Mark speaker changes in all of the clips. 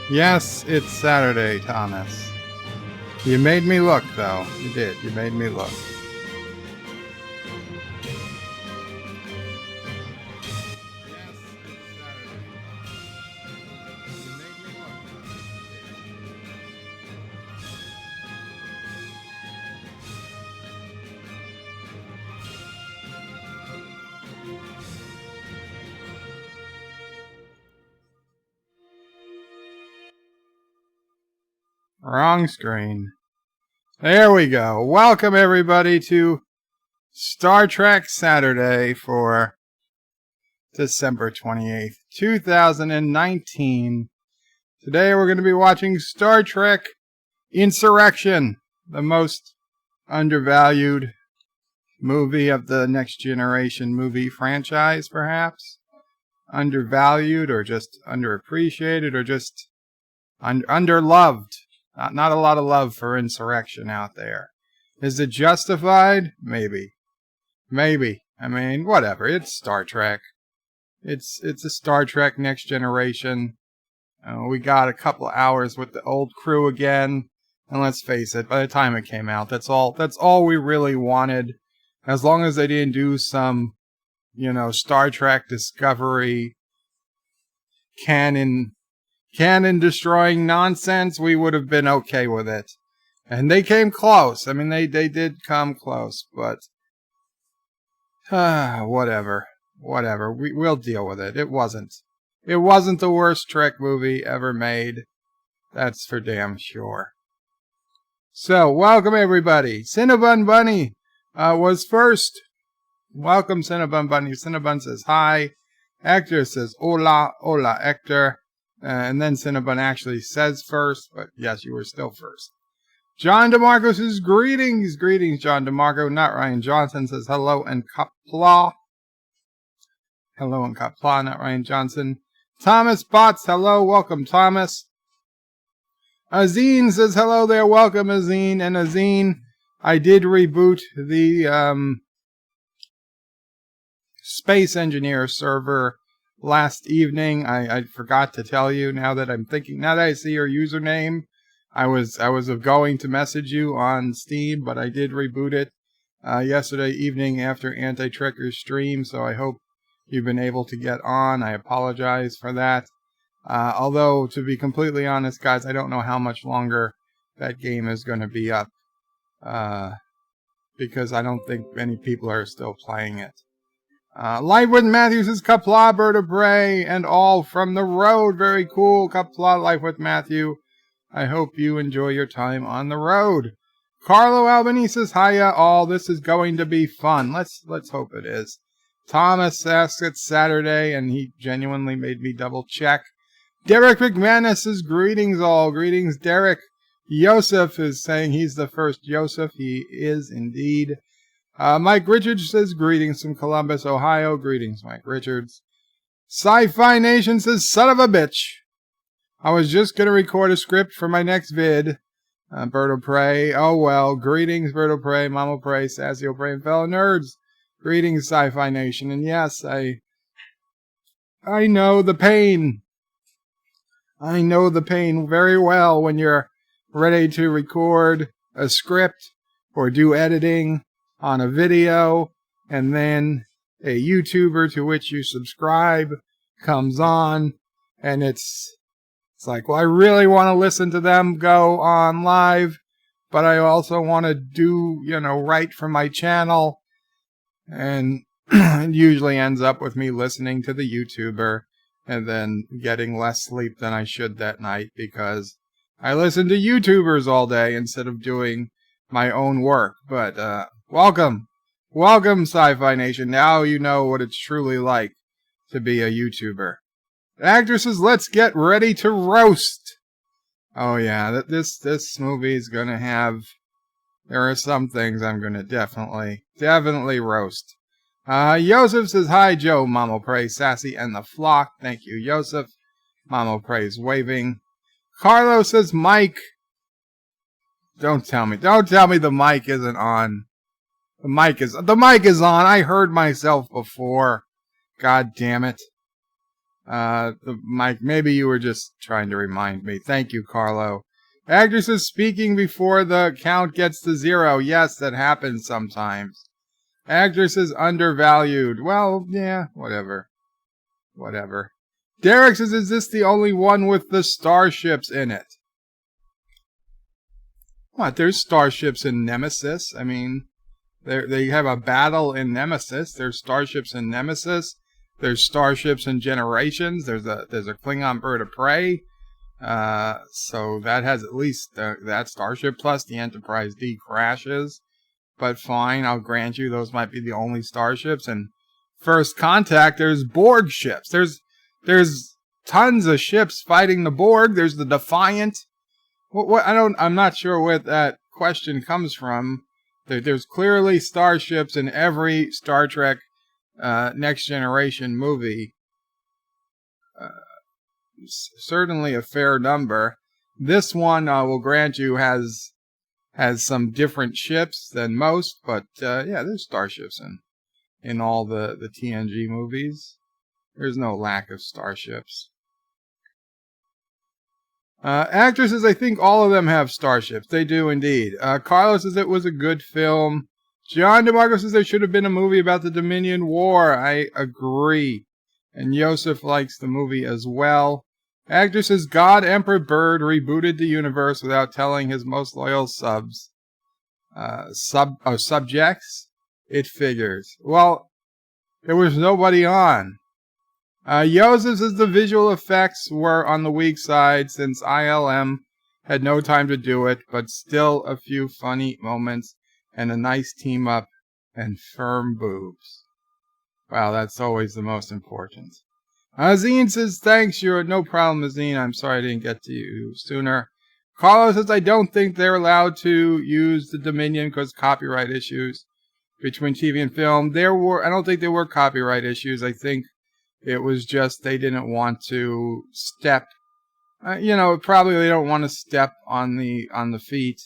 Speaker 1: Yes, it's Saturday, Thomas. You made me look, though. You did. You made me look. Wrong screen. There we go. Welcome, everybody, to Star Trek Saturday for December 28th, 2019. Today we're going to be watching Star Trek Insurrection, the most undervalued movie of the Next Generation movie franchise, perhaps. Undervalued, or just underappreciated, or just underloved. Not a lot of love for Insurrection out there. Is it justified? Maybe. I mean, whatever. It's Star Trek. It's a Star Trek Next Generation. We got a couple of hours with the old crew again. And let's face it, by the time it came out, that's all we really wanted. As long as they didn't do some, Star Trek Discovery canon destroying nonsense, we would have been okay with it. And they came close. I mean, they did come close, but whatever. We'll deal with it. It wasn't the worst Trek movie ever made. That's for damn sure. So, welcome everybody. Cinnabon Bunny was first. Welcome, Cinnabon Bunny. Cinnabon says hi. Hector says hola, Hector. And then Cinnabon actually says first, but yes, you were still first. John DeMarco says greetings, John DeMarco. Not Ryan Johnson says hello and Qapla. Hello and Qapla, not Ryan Johnson. Thomas Botts, hello, welcome Thomas. Azine says hello there, welcome Azine. And Azine, I did reboot the Space Engineer server last evening. I forgot to tell you. Now that I see your username, I was going to message you on Steam, but I did reboot it yesterday evening after Anti-Trekker's stream, so I hope you've been able to get on. I apologize for that. Although, to be completely honest, guys, I don't know how much longer that game is going to be up, because I don't think many people are still playing it. Live with Matthew says Qapla, Bird of Prey, and all from the road. Very cool. Qapla, Life with Matthew. I hope you enjoy your time on the road. Carlo Albany says hiya all. This is going to be fun. Let's hope it is. Thomas asks it's Saturday, and he genuinely made me double check. Derek McManus says greetings all. Greetings, Derek. Yosef is saying he's the first Yosef. He is indeed. Mike Richards says greetings from Columbus, Ohio. Greetings, Mike Richards. Sci-Fi Nation says son of a bitch. I was just going to record a script for my next vid. Bird of Prey. Oh well. Greetings, Bird of Prey, Mama Prey, Sassy Prey, and fellow nerds. Greetings, Sci-Fi Nation. And yes, I know the pain. I know the pain very well when you're ready to record a script or do editing on a video, and then a YouTuber to which you subscribe comes on, and it's like, well, I really want to listen to them go on live, but I also want to do, right for my channel, and it usually ends up with me listening to the YouTuber and then getting less sleep than I should that night because I listen to YouTubers all day instead of doing my own work. But welcome, Sci-Fi Nation. Now you know what it's truly like to be a YouTuber. Actresses, let's get ready to roast. Oh yeah, this movie is gonna have. There are some things I'm gonna definitely roast. Yosef says hi, Joe, Mamo Prey, Sassy, and the Flock. Thank you, Yosef. Mamo Prey's waving. Carlos says Mike. Don't tell me the mic isn't on. The mic is on. I heard myself before. God damn it. Mike, maybe you were just trying to remind me. Thank you, Carlo. Actresses speaking before the count gets to 0. Yes, that happens sometimes. Actresses undervalued. Well, yeah, whatever. Derek says, is this the only one with the starships in it? What? There's starships in Nemesis. I mean, they have a battle in Nemesis. There's starships in Nemesis. There's starships in Generations. There's a Klingon bird of prey. So that has at least that starship, plus the Enterprise D crashes. But fine, I'll grant you those might be the only starships. And First Contact, there's Borg ships. There's tons of ships fighting the Borg. There's the Defiant. I'm not sure where that question comes from. There's clearly starships in every Star Trek Next Generation movie. Certainly a fair number. This one, will grant you, has some different ships than most, but yeah, there's starships in all the TNG movies. There's no lack of starships. Actresses, I think all of them have starships. They do indeed. Carlos says it was a good film. John DeMarco says there should have been a movie about the Dominion War. I agree. And Yosef likes the movie as well. Actor says God Emperor Bird rebooted the universe without telling his most loyal subjects. It figures. Well, there was nobody on. Yosef says the visual effects were on the weak side since ILM had no time to do it, but still a few funny moments and a nice team up and firm boobs. Wow, that's always the most important. Azine says, thanks, you're no problem, Azine. I'm sorry I didn't get to you sooner. Carlos says, I don't think they're allowed to use the Dominion because copyright issues between TV and film. I don't think there were copyright issues. I think it was just they didn't want to step, probably they don't want to step on the feet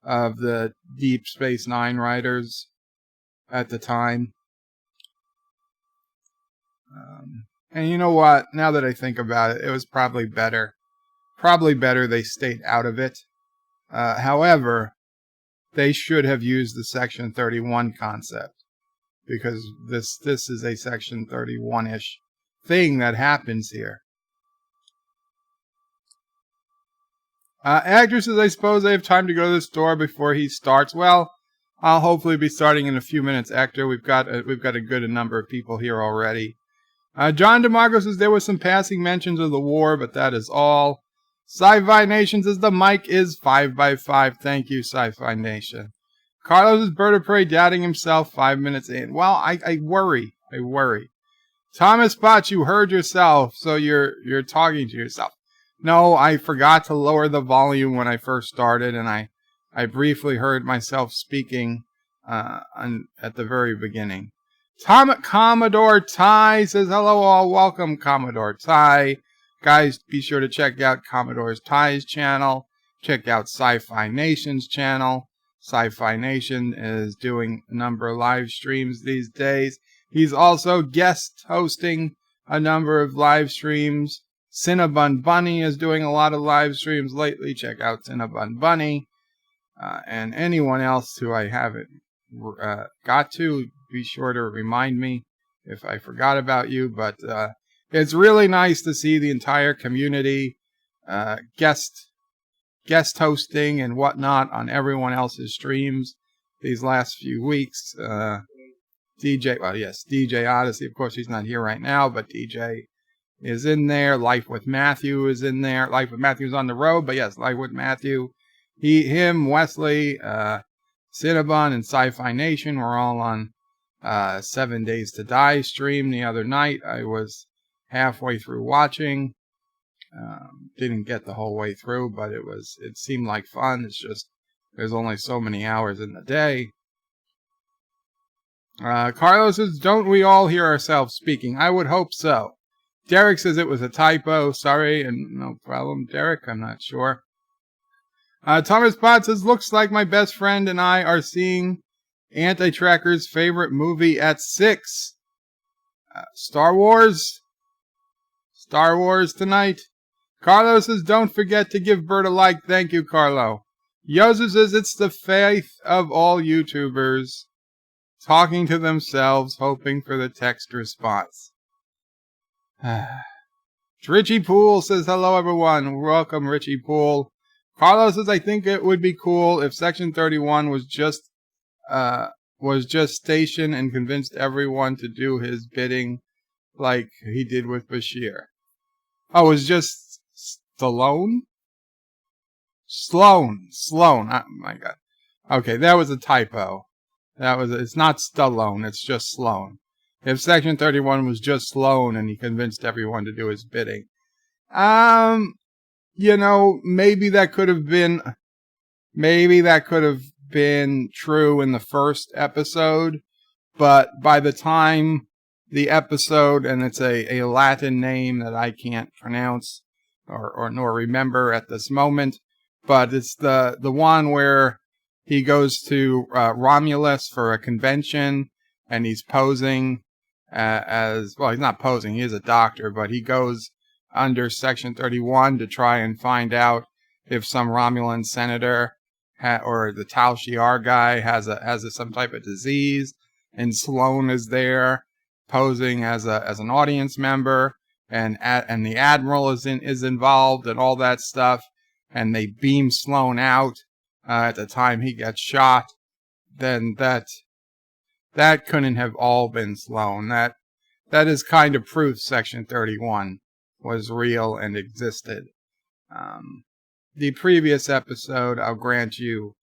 Speaker 1: of the Deep Space Nine writers at the time. And you know what? Now that I think about it, it was probably better. Probably better they stayed out of it. However, they should have used the Section 31 concept, because this is a Section 31-ish thing that happens here. Actresses, I suppose I have time to go to the store before he starts. Well, I'll hopefully be starting in a few minutes, Hector. We've got a good number of people here already. John DeMarco says there was some passing mentions of the war, but that is all. Sci-Fi Nation says the mic is 5x5. Thank you, Sci-Fi Nation. Carlos is bird of prey doubting himself 5 minutes in. Well, I worry. Thomas Potts, you heard yourself, so you're talking to yourself. No, I forgot to lower the volume when I first started, and I briefly heard myself speaking at the very beginning. Commodore Ty says, hello all, welcome Commodore Ty. Guys, be sure to check out Commodore Ty's channel. Check out Sci-Fi Nation's channel. Sci-Fi Nation is doing a number of live streams these days. He's also guest hosting a number of live streams. Cinnabon Bunny is doing a lot of live streams lately. Check out Cinnabon Bunny. And anyone else who I haven't got to, be sure to remind me if I forgot about you. But it's really nice to see the entire community guest hosting and whatnot on everyone else's streams these last few weeks. DJ Odyssey, of course, he's not here right now, but DJ is in there. Life with Matthew is in there. Life with Matthew's on the road, but yes, Life with Matthew. Him, Wesley, Cinnabon, and Sci-Fi Nation were all on 7 Days to Die stream the other night. I was halfway through watching. Didn't get the whole way through, but it seemed like fun. It's just there's only so many hours in the day. Carlos says, don't we all hear ourselves speaking? I would hope so. Derek says it was a typo. Sorry, and no problem, Derek. I'm not sure. Thomas Potts says, looks like my best friend and I are seeing Anti-Tracker's favorite movie at 6. Star Wars. Star Wars tonight? Carlos says, don't forget to give Bert a like. Thank you, Carlo. Joseph says, it's the faith of all YouTubers talking to themselves, hoping for the text response. Richie Poole says, hello, everyone. Welcome, Richie Poole. Carlos says, I think it would be cool if Section 31 was just stationed and convinced everyone to do his bidding like he did with Bashir. Oh, it was just Stallone? Sloan. Oh my God. Okay, that was a typo. It's not Stallone, it's just Sloan. If Section 31 was just Sloan and he convinced everyone to do his bidding. Maybe that could have been true in the first episode, but by the time the episode, and it's a Latin name that I can't pronounce or nor remember at this moment, but it's the one where he goes to Romulus for a convention and he's posing he's not posing, he is a doctor, but he goes under Section 31 to try and find out if some Romulan senator or the Tal Shiar guy has some type of disease, and Sloan is there posing as an audience member, and the Admiral is involved and all that stuff, and they beam Sloan out at the time he gets shot. Then that couldn't have all been Sloan. That is kind of proof Section 31 was real and existed. The previous episode, I'll grant you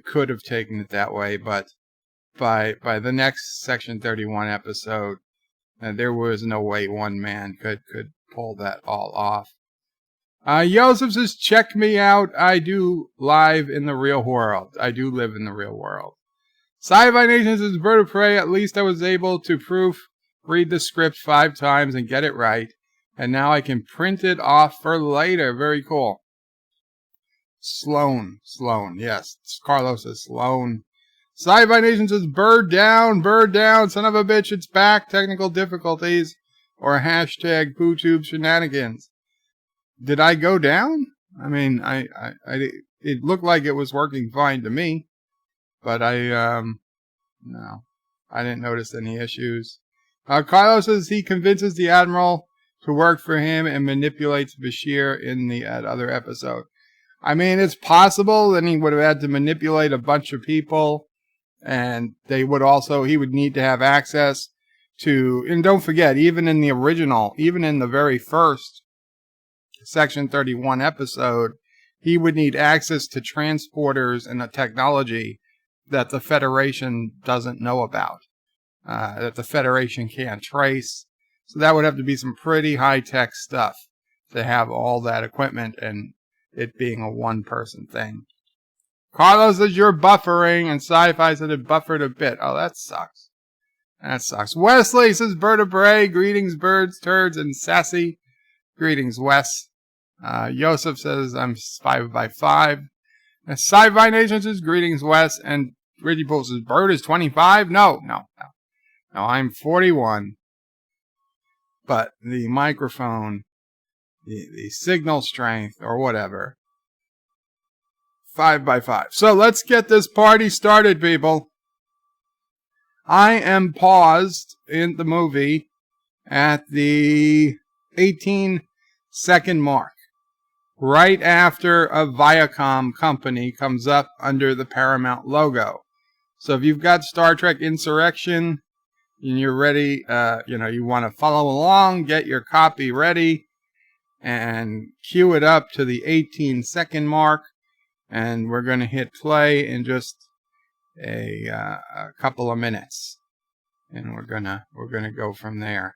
Speaker 1: could have taken it that way, but by the next Section 31 episode, there was no way one man could pull that all off. Joseph says, check me out. I do live in the real world. I do live in the real world. Sci-Fi Nation says, Bird of Prey, at least I was able to read the script 5 times and get it right. And now I can print it off for later. Very cool. Sloan. Yes, Carlos says Sloan. Sci-Fi Nation says, bird down, son of a bitch, it's back. Technical difficulties. Or hashtag PooTube shenanigans. Did I go down? I mean, it looked like it was working fine to me. But no, I didn't notice any issues. Carlos says he convinces the Admiral to work for him and manipulates Bashir in the other episode. I mean, it's possible that he would have had to manipulate a bunch of people, and he would need to have access to, and don't forget, even in the very first Section 31 episode, he would need access to transporters and the technology that the Federation doesn't know about, that the Federation can't trace. So that would have to be some pretty high-tech stuff to have all that equipment and it being a one-person thing. Carlos says you're buffering, and Sci-Fi said it buffered a bit. Oh, that sucks. Wesley says, Bird of Prey, greetings, birds, turds, and sassy. Greetings, Wes. Joseph says, I'm 5x5. Sci-Fi Nation says, greetings, Wes. And Reggie Poole says, Bird is 25? No, I'm 41. But the microphone, the signal strength, or whatever, 5x5. So let's get this party started, people. I am paused in the movie at the 18-second mark, right after a Viacom company comes up under the Paramount logo. So if you've got Star Trek Insurrection and you're ready, you want to follow along, get your copy ready, and cue it up to the 18-second mark, and we're going to hit play in just a couple of minutes, and we're gonna go from there.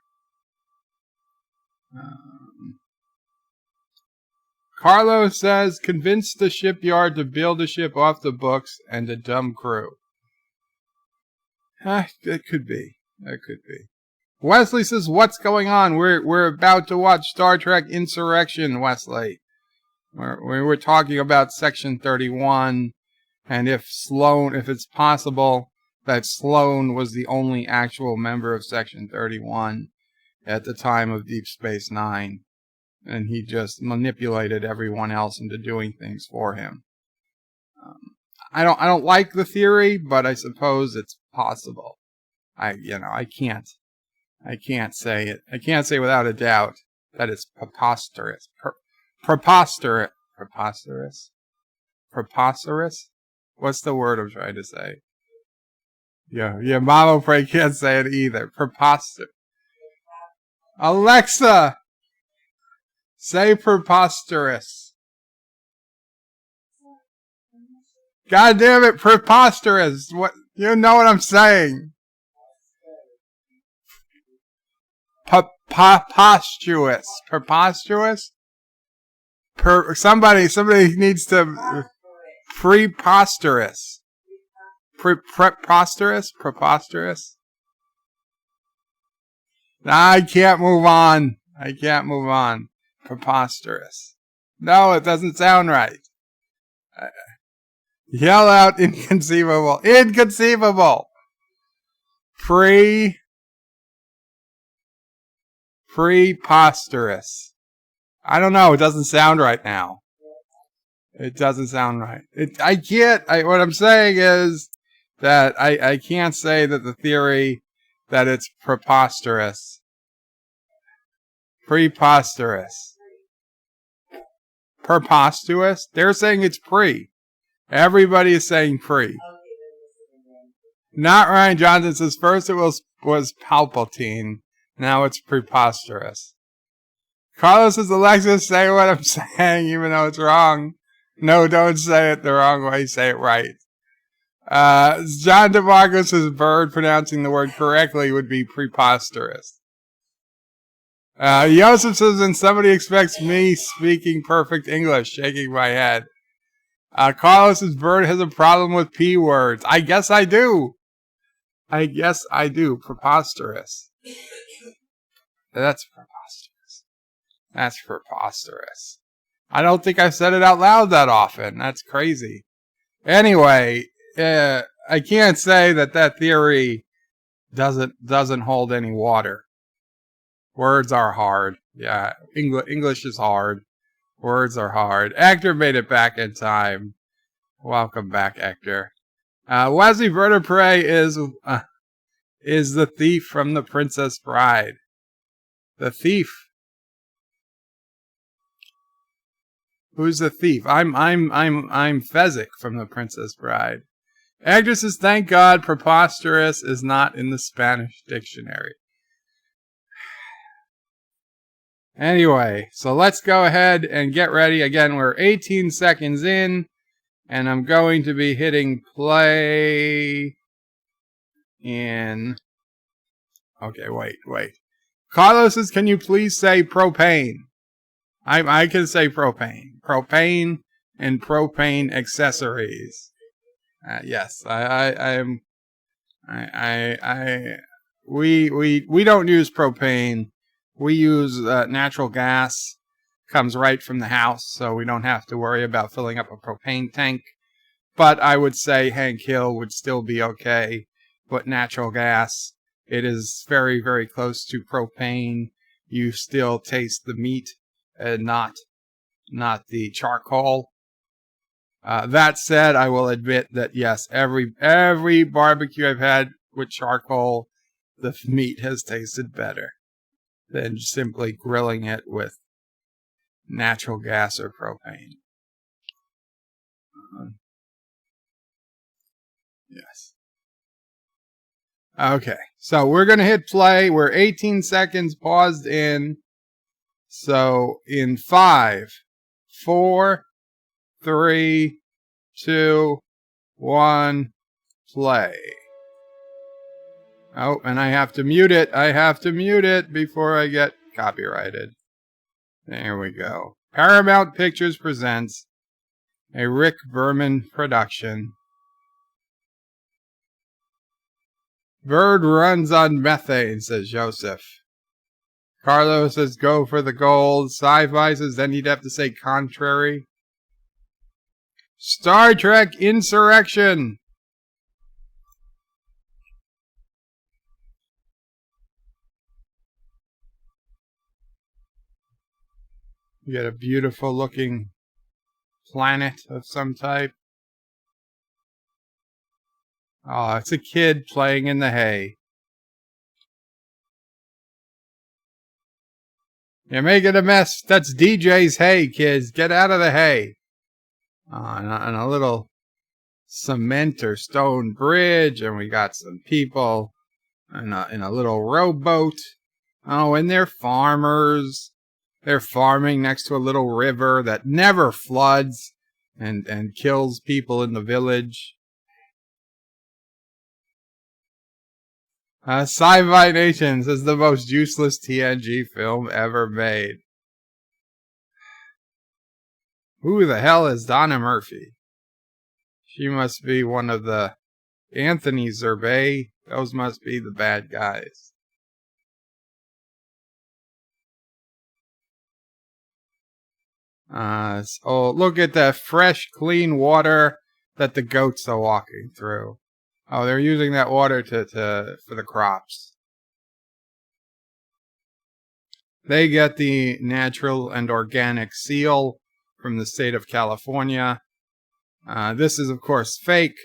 Speaker 1: Carlos says, convince the shipyard to build a ship off the books and a dumb crew. That could be. Wesley says, what's going on? We're about to watch Star Trek Insurrection, Wesley. We're talking about Section 31, and if it's possible that Sloan was the only actual member of Section 31, at the time of Deep Space Nine, and he just manipulated everyone else into doing things for him. I don't like the theory, but I suppose it's possible. I can't say it. I can't say without a doubt that it's preposterous. Preposterous. What's the word I'm trying to say? Yeah, Mama Pray can't say it either. Preposterous. Alexa, say preposterous. God damn it, preposterous. What, you know what I'm saying? Preposterous. Preposterous? Somebody needs to preposterous. Preposterous? Preposterous? I can't move on. Preposterous. No, it doesn't sound right. Yell out inconceivable. Inconceivable! Preposterous. I don't know. It doesn't sound right now. It doesn't sound right. What I'm saying is that I can't say that the theory that it's preposterous. Preposterous. Preposterous? They're saying it's pre. Everybody is saying pre. Not Ryan Johnson says first it was Palpatine. Now it's preposterous. Carlos says, Alexa, say what I'm saying, even though it's wrong. No, don't say it the wrong way. Say it right. John DeMarco says, bird pronouncing the word correctly would be preposterous. Joseph says, and somebody expects me speaking perfect English, shaking my head. Carlos says, bird has a problem with P words. I guess I do. Preposterous. That's preposterous. I don't think I've said it out loud that often. That's crazy. Anyway, I can't say that theory doesn't hold any water. Words are hard. Yeah, English is hard. Words are hard. Hector made it back in time. Welcome back, Hector. Wesley Vertebrae is the thief from The Princess Bride. The thief. Who's the thief? I'm Fezzik from The Princess Bride. Hector says, thank God preposterous is not in the Spanish dictionary. Anyway, so let's go ahead and get ready. Again, we're 18 seconds in, and I'm going to be hitting play in... Okay, wait. Carlos says, can you please say propane? I can say propane. Propane and propane accessories. Yes, we don't use propane. We use natural gas. Comes right from the house, so we don't have to worry about filling up a propane tank. But I would say Hank Hill would still be okay. But natural gas, it is very, very close to propane. You still taste the meat and not the charcoal. That said, I will admit that yes, every barbecue I've had with charcoal, the meat has tasted better than simply grilling it with natural gas or propane. Yes. Okay, so we're going to hit play. We're 18 seconds paused in. So in 5, 4, 3, 2, 1, play. Oh, and I have to mute it. Before I get copyrighted. There we go. Paramount Pictures presents a Rick Berman production. Bird runs on methane, says Joseph. Carlos says go for the gold. Sci-Fi says then he'd have to say contrary. Star Trek Insurrection. You get a beautiful looking planet of some type. Oh, it's a kid playing in the hay. You're making a mess. That's DJ's hay, kids. Get out of the hay. And a little cement or stone bridge, and we got some people in a little rowboat. Oh, and they're farmers. They're farming next to a little river that never floods and kills people in the village. Sci-Fi Nations is the most useless TNG film ever made. Who the hell is Donna Murphy? She must be one of the Anthony Zerbay. Those must be the bad guys. Oh, look at that fresh, clean water that the goats are walking through. Oh, they're using that water for the crops. They get the natural and organic seal from the state of California. This is, of course, fake,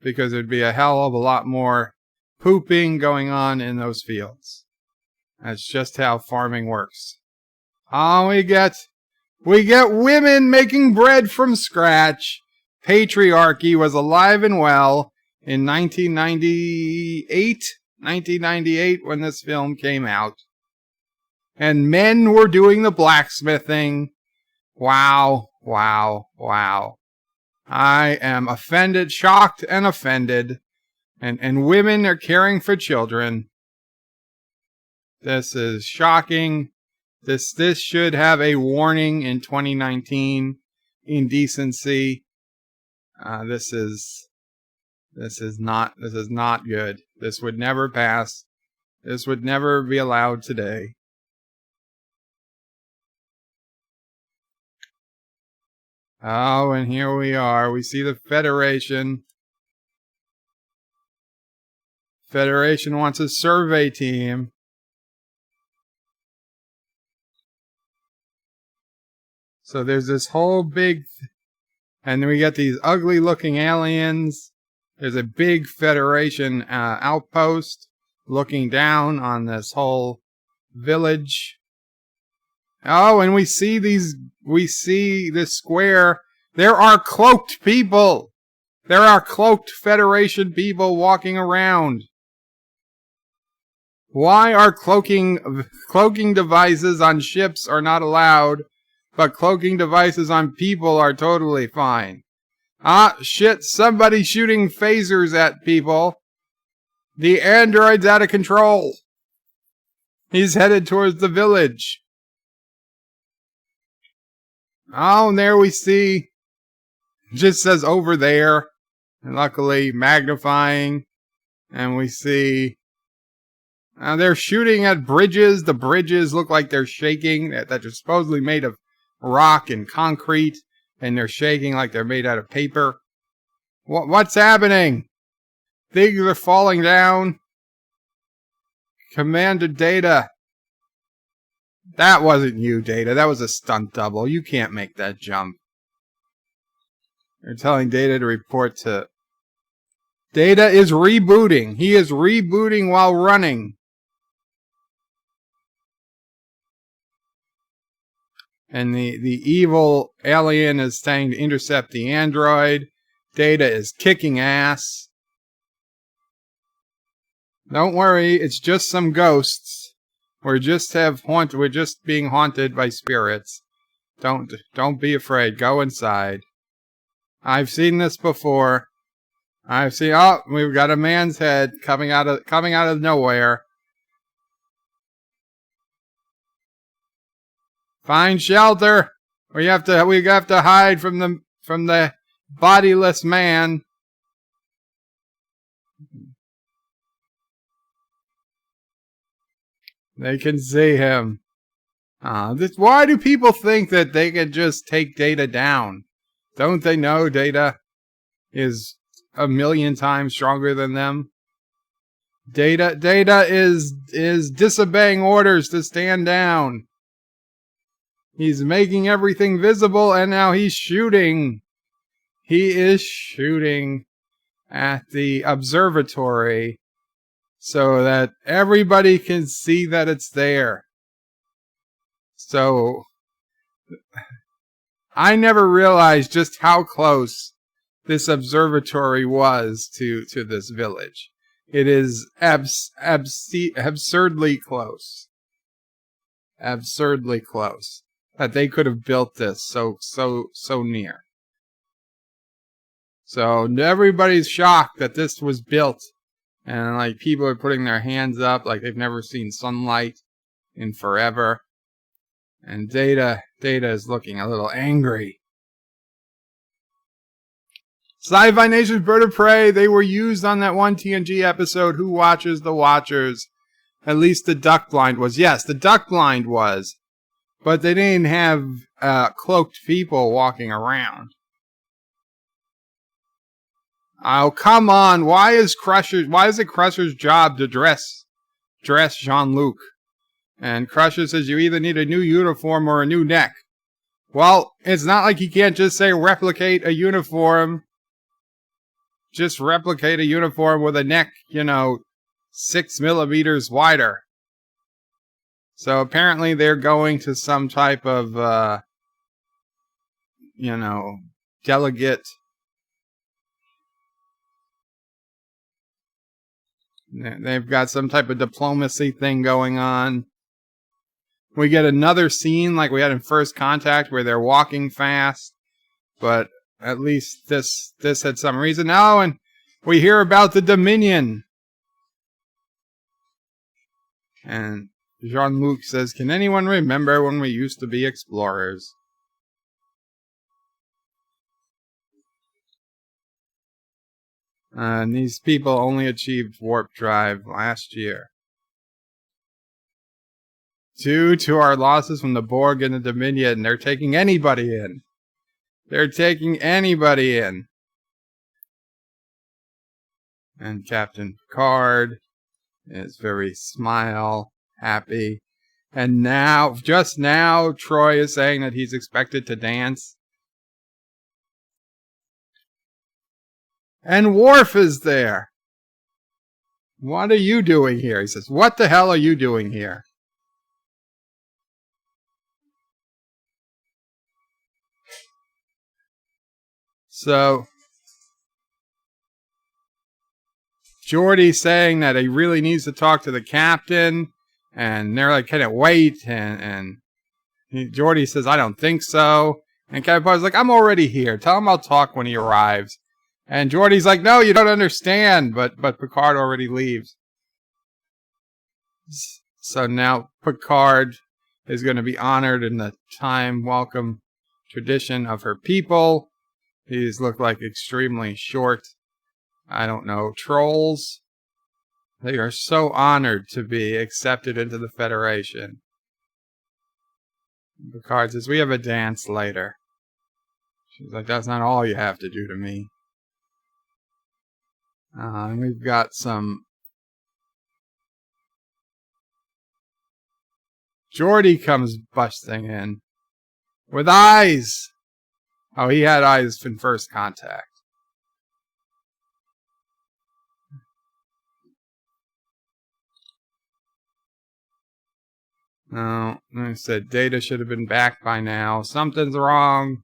Speaker 1: because there'd be a hell of a lot more pooping going on in those fields. That's just how farming works. Oh, we get women making bread from scratch. Patriarchy was alive and well in 1998 when this film came out. And men were doing the blacksmithing. Wow, wow, wow. I am offended, shocked and offended. And women are caring for children. This is shocking. This should have a warning in 2019. Indecency. This is not good. This would never pass. This would never be allowed today. Oh, and here we are. We see the Federation. Federation wants a survey team. So there's this whole big... And then we get these ugly looking aliens. There's a big Federation outpost looking down on this whole village. Oh, and we see this square. There are cloaked people. There are cloaked Federation people walking around. Why are cloaking devices on ships are not allowed, but cloaking devices on people are totally fine? Ah, shit, somebody's shooting phasers at people. The android's out of control. He's headed towards the village. Oh, and there we see, just says over there, and luckily magnifying, and we see, they're shooting at bridges. The bridges look like they're shaking, that are supposedly made of rock and concrete, and they're shaking like they're made out of paper. What's happening? Things are falling down. Commander Data. That wasn't you, Data. That was a stunt double. You can't make that jump. They're telling Data to report to... Data is rebooting. He is rebooting while running. And the evil alien is saying to intercept the android. Data is kicking ass. Don't worry, it's just some ghosts. We're just being haunted by spirits. Don't be afraid. Go inside. I've seen this before. Oh, we've got a man's head coming out of nowhere. Find shelter. We have to hide from the bodiless man. They can see him. Why do people think that they can just take Data down? Don't they know Data is 1,000,000 times stronger than them? Data is disobeying orders to stand down. He's making everything visible, and now he's shooting. He is shooting at the observatory so that everybody can see that it's there. So I never realized just how close this observatory was to this village. It is absurdly close. Absurdly close. That they could have built this so near. So everybody's shocked that this was built. And like people are putting their hands up like they've never seen sunlight in forever. And Data is looking a little angry. Sci-Fi Nation's Bird of Prey, they were used on that one TNG episode, Who Watches the Watchers? At least the duck blind was. Yes, the duck blind was. But they didn't have cloaked people walking around. Oh, come on. Why is it Crusher's job to dress Jean-Luc? And Crusher says you either need a new uniform or a new neck. Well, it's not like he can't just say replicate a uniform. Just replicate a uniform with a neck, 6 millimeters wider. So apparently they're going to some type of, delegate. They've got some type of diplomacy thing going on. We get another scene like we had in First Contact where they're walking fast. But at least this had some reason. Oh, and we hear about the Dominion. And Jean-Luc says, can anyone remember when we used to be explorers? And these people only achieved warp drive last year. Due to our losses from the Borg and the Dominion, they're taking anybody in. They're taking anybody in. And Captain Picard is very happy. And just now, Troy is saying that he's expected to dance. And Worf is there. What are you doing here? He says, what the hell are you doing here? So Geordi's saying that he really needs to talk to the captain, and they're like, can it wait? And Geordi says, I don't think so. And Captain Picard's like, I'm already here. Tell him I'll talk when he arrives. And Geordi's like, no, you don't understand. But Picard already leaves. So now Picard is going to be honored in the time-welcome tradition of her people. These look like extremely short, trolls. They are so honored to be accepted into the Federation. Picard says, we have a dance later. She's like, that's not all you have to do to me. And we've got some... Geordi comes busting in. With eyes! Oh, he had eyes in First Contact. No, I said Data should have been back by now. Something's wrong.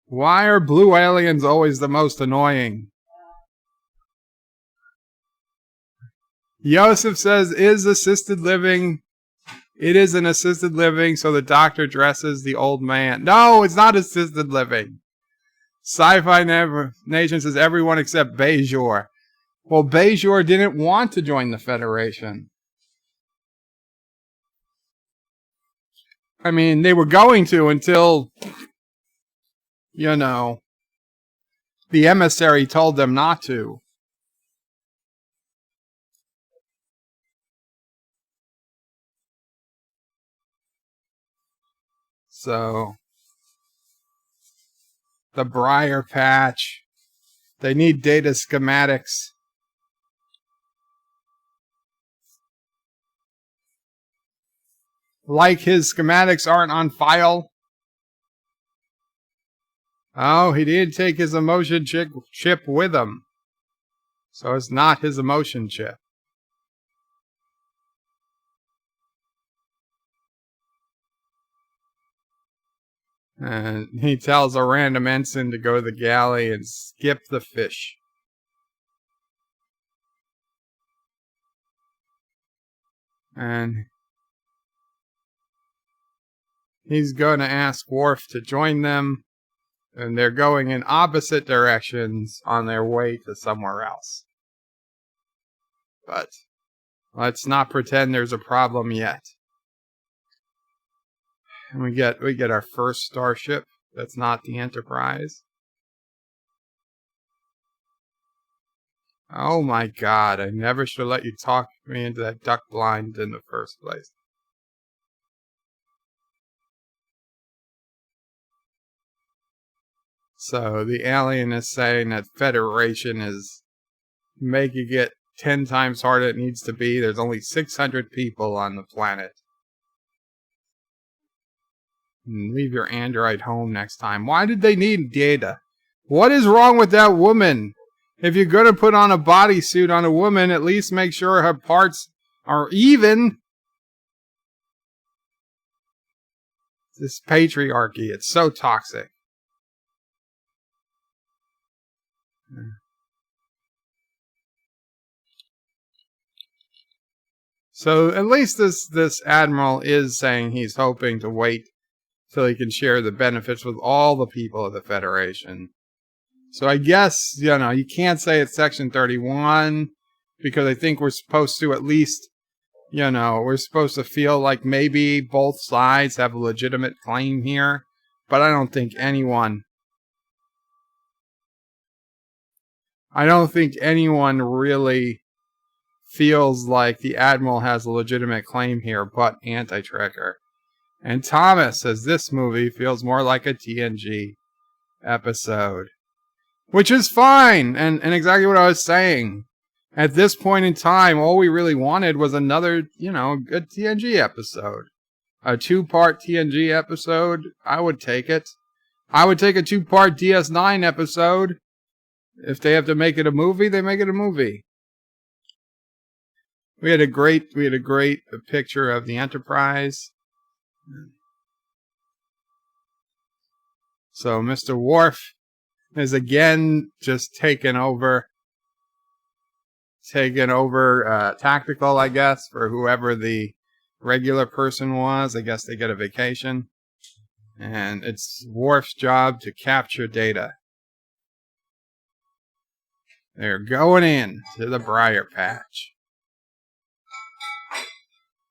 Speaker 1: Why are blue aliens always the most annoying? Yosef says, is assisted living. It is an assisted living, so the doctor dresses the old man. No, it's not assisted living. Sci-Fi Nation says everyone except Bajor. Well, Bajor didn't want to join the Federation. I mean, they were going to until, the emissary told them not to. So, the Briar Patch. They need data schematics. Like his schematics aren't on file. Oh, he didn't take his emotion chip with him. So it's not his emotion chip. And he tells a random ensign to go to the galley and skip the fish. And he's going to ask Worf to join them. And they're going in opposite directions on their way to somewhere else. But let's not pretend there's a problem yet. And we get our first starship. That's not the Enterprise. Oh my god, I never should have let you talk me into that duck blind in the first place. So the alien is saying that Federation is making it 10 times harder than it needs to be. There's only 600 people on the planet. And leave your android home next time. Why did they need data? What is wrong with that woman? If you're going to put on a bodysuit on a woman, at least make sure her parts are even. This patriarchy, it's so toxic. So at least this admiral is saying he's hoping to wait till he can share the benefits with all the people of the Federation. So I guess, you can't say it's Section 31, because I think we're supposed to at least, we're supposed to feel like maybe both sides have a legitimate claim here. But I don't think anyone really feels like the Admiral has a legitimate claim here, but Anti-Trekker. And Thomas says this movie feels more like a TNG episode. Which is fine, and exactly what I was saying. At this point in time, all we really wanted was another, good TNG episode. A 2-part TNG episode, I would take it. I would take a 2-part DS9 episode. If they have to make it a movie, they make it a movie. We had a great picture of the Enterprise. So Mr. Worf is again just taken over tactical, I guess, for whoever the regular person was. I guess they get a vacation. And it's Worf's job to capture data. They're going in to the Briar Patch.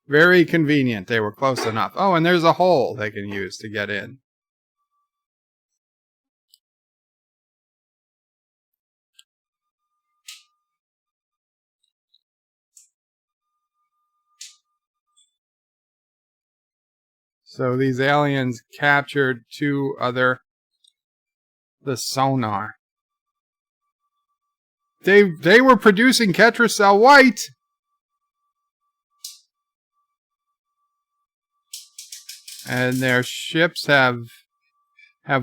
Speaker 1: Very convenient. They were close enough. Oh, and there's a hole they can use to get in. So these aliens captured the sonar. They were producing Ketracel White. And their ships have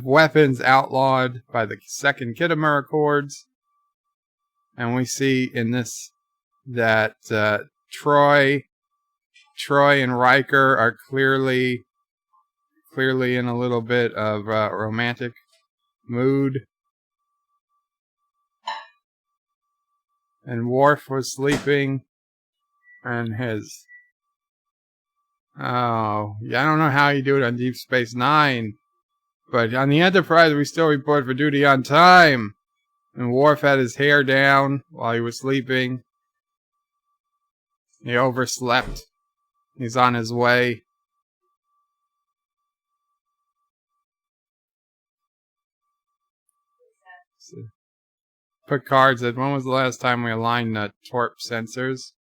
Speaker 1: weapons outlawed by the Second Khitomer Accords. And we see in this that Troy and Riker are clearly in a little bit of romantic mood. And Worf was sleeping, and I don't know how you do it on Deep Space Nine, but on the Enterprise we still report for duty on time. And Worf had his hair down while he was sleeping. He overslept. He's on his way. So Picard said, when was the last time we aligned the torp sensors?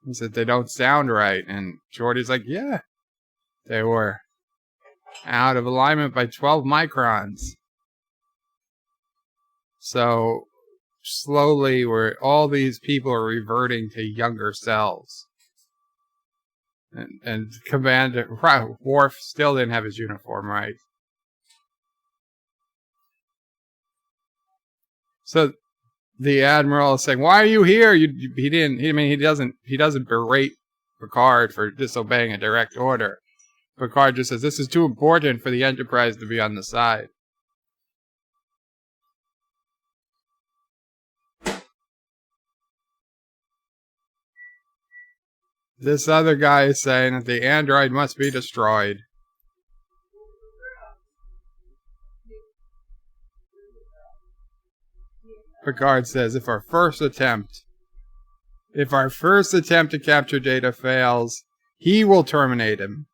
Speaker 1: He said, they don't sound right. And Geordi's like, yeah, they were out of alignment by 12 microns. So slowly, all these people are reverting to younger selves. And Commander Worf still didn't have his uniform right. So the Admiral is saying, "Why are you here?" He doesn't berate Picard for disobeying a direct order. Picard just says, "This is too important for the Enterprise to be on the side." This other guy is saying that the android must be destroyed. Picard says, if our first attempt to capture Data fails, he will terminate him.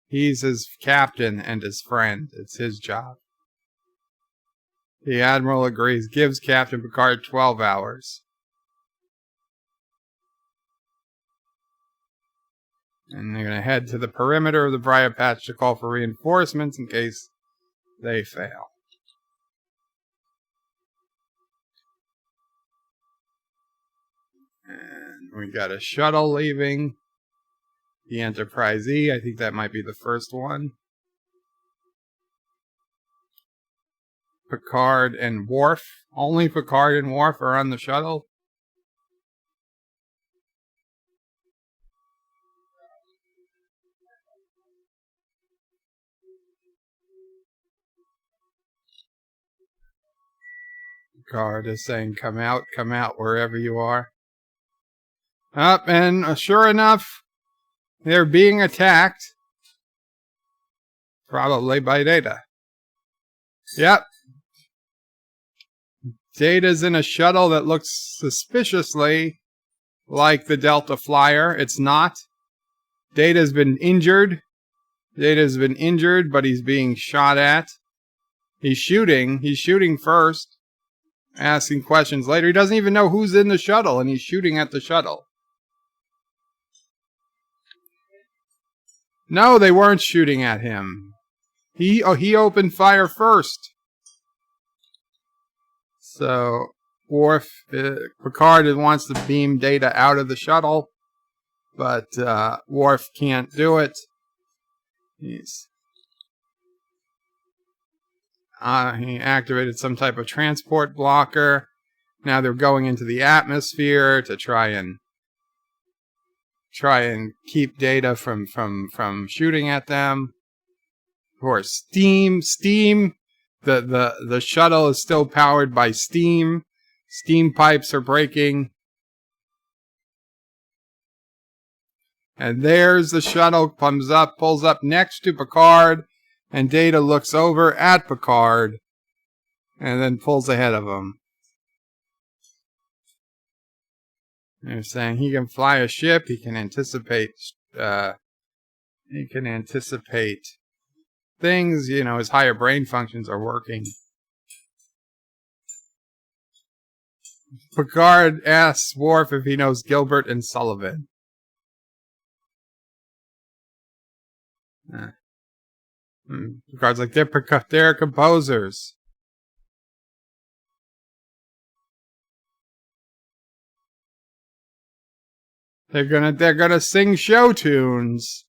Speaker 1: He's his captain and his friend. It's his job. The Admiral agrees, gives Captain Picard 12 hours. And they're going to head to the perimeter of the Briar Patch to call for reinforcements in case they fail. And we got a shuttle leaving. The Enterprise E, I think that might be the first one. Picard and Worf. Only Picard and Worf are on the shuttle. Picard is saying, come out, wherever you are. Up, and sure enough, they're being attacked. Probably by Data. Yep. Data's in a shuttle that looks suspiciously like the Delta Flyer. It's not. Data's been injured. But he's being shot at. He's shooting first. Asking questions later. He doesn't even know who's in the shuttle, and he's shooting at the shuttle. No, they weren't shooting at him. He opened fire first. So Picard wants to beam Data out of the shuttle, but Worf can't do it. He activated some type of transport blocker. Now they're going into the atmosphere to try and keep Data from shooting at them. Of course, steam. The shuttle is still powered by steam. Steam pipes are breaking. And there's the shuttle, pulls up next to Picard, and Data looks over at Picard, and then pulls ahead of him. They're saying he can fly a ship, he can anticipate things, his higher brain functions are working. Picard asks Worf if he knows Gilbert and Sullivan. Picard's like, they're composers. They're gonna sing show tunes.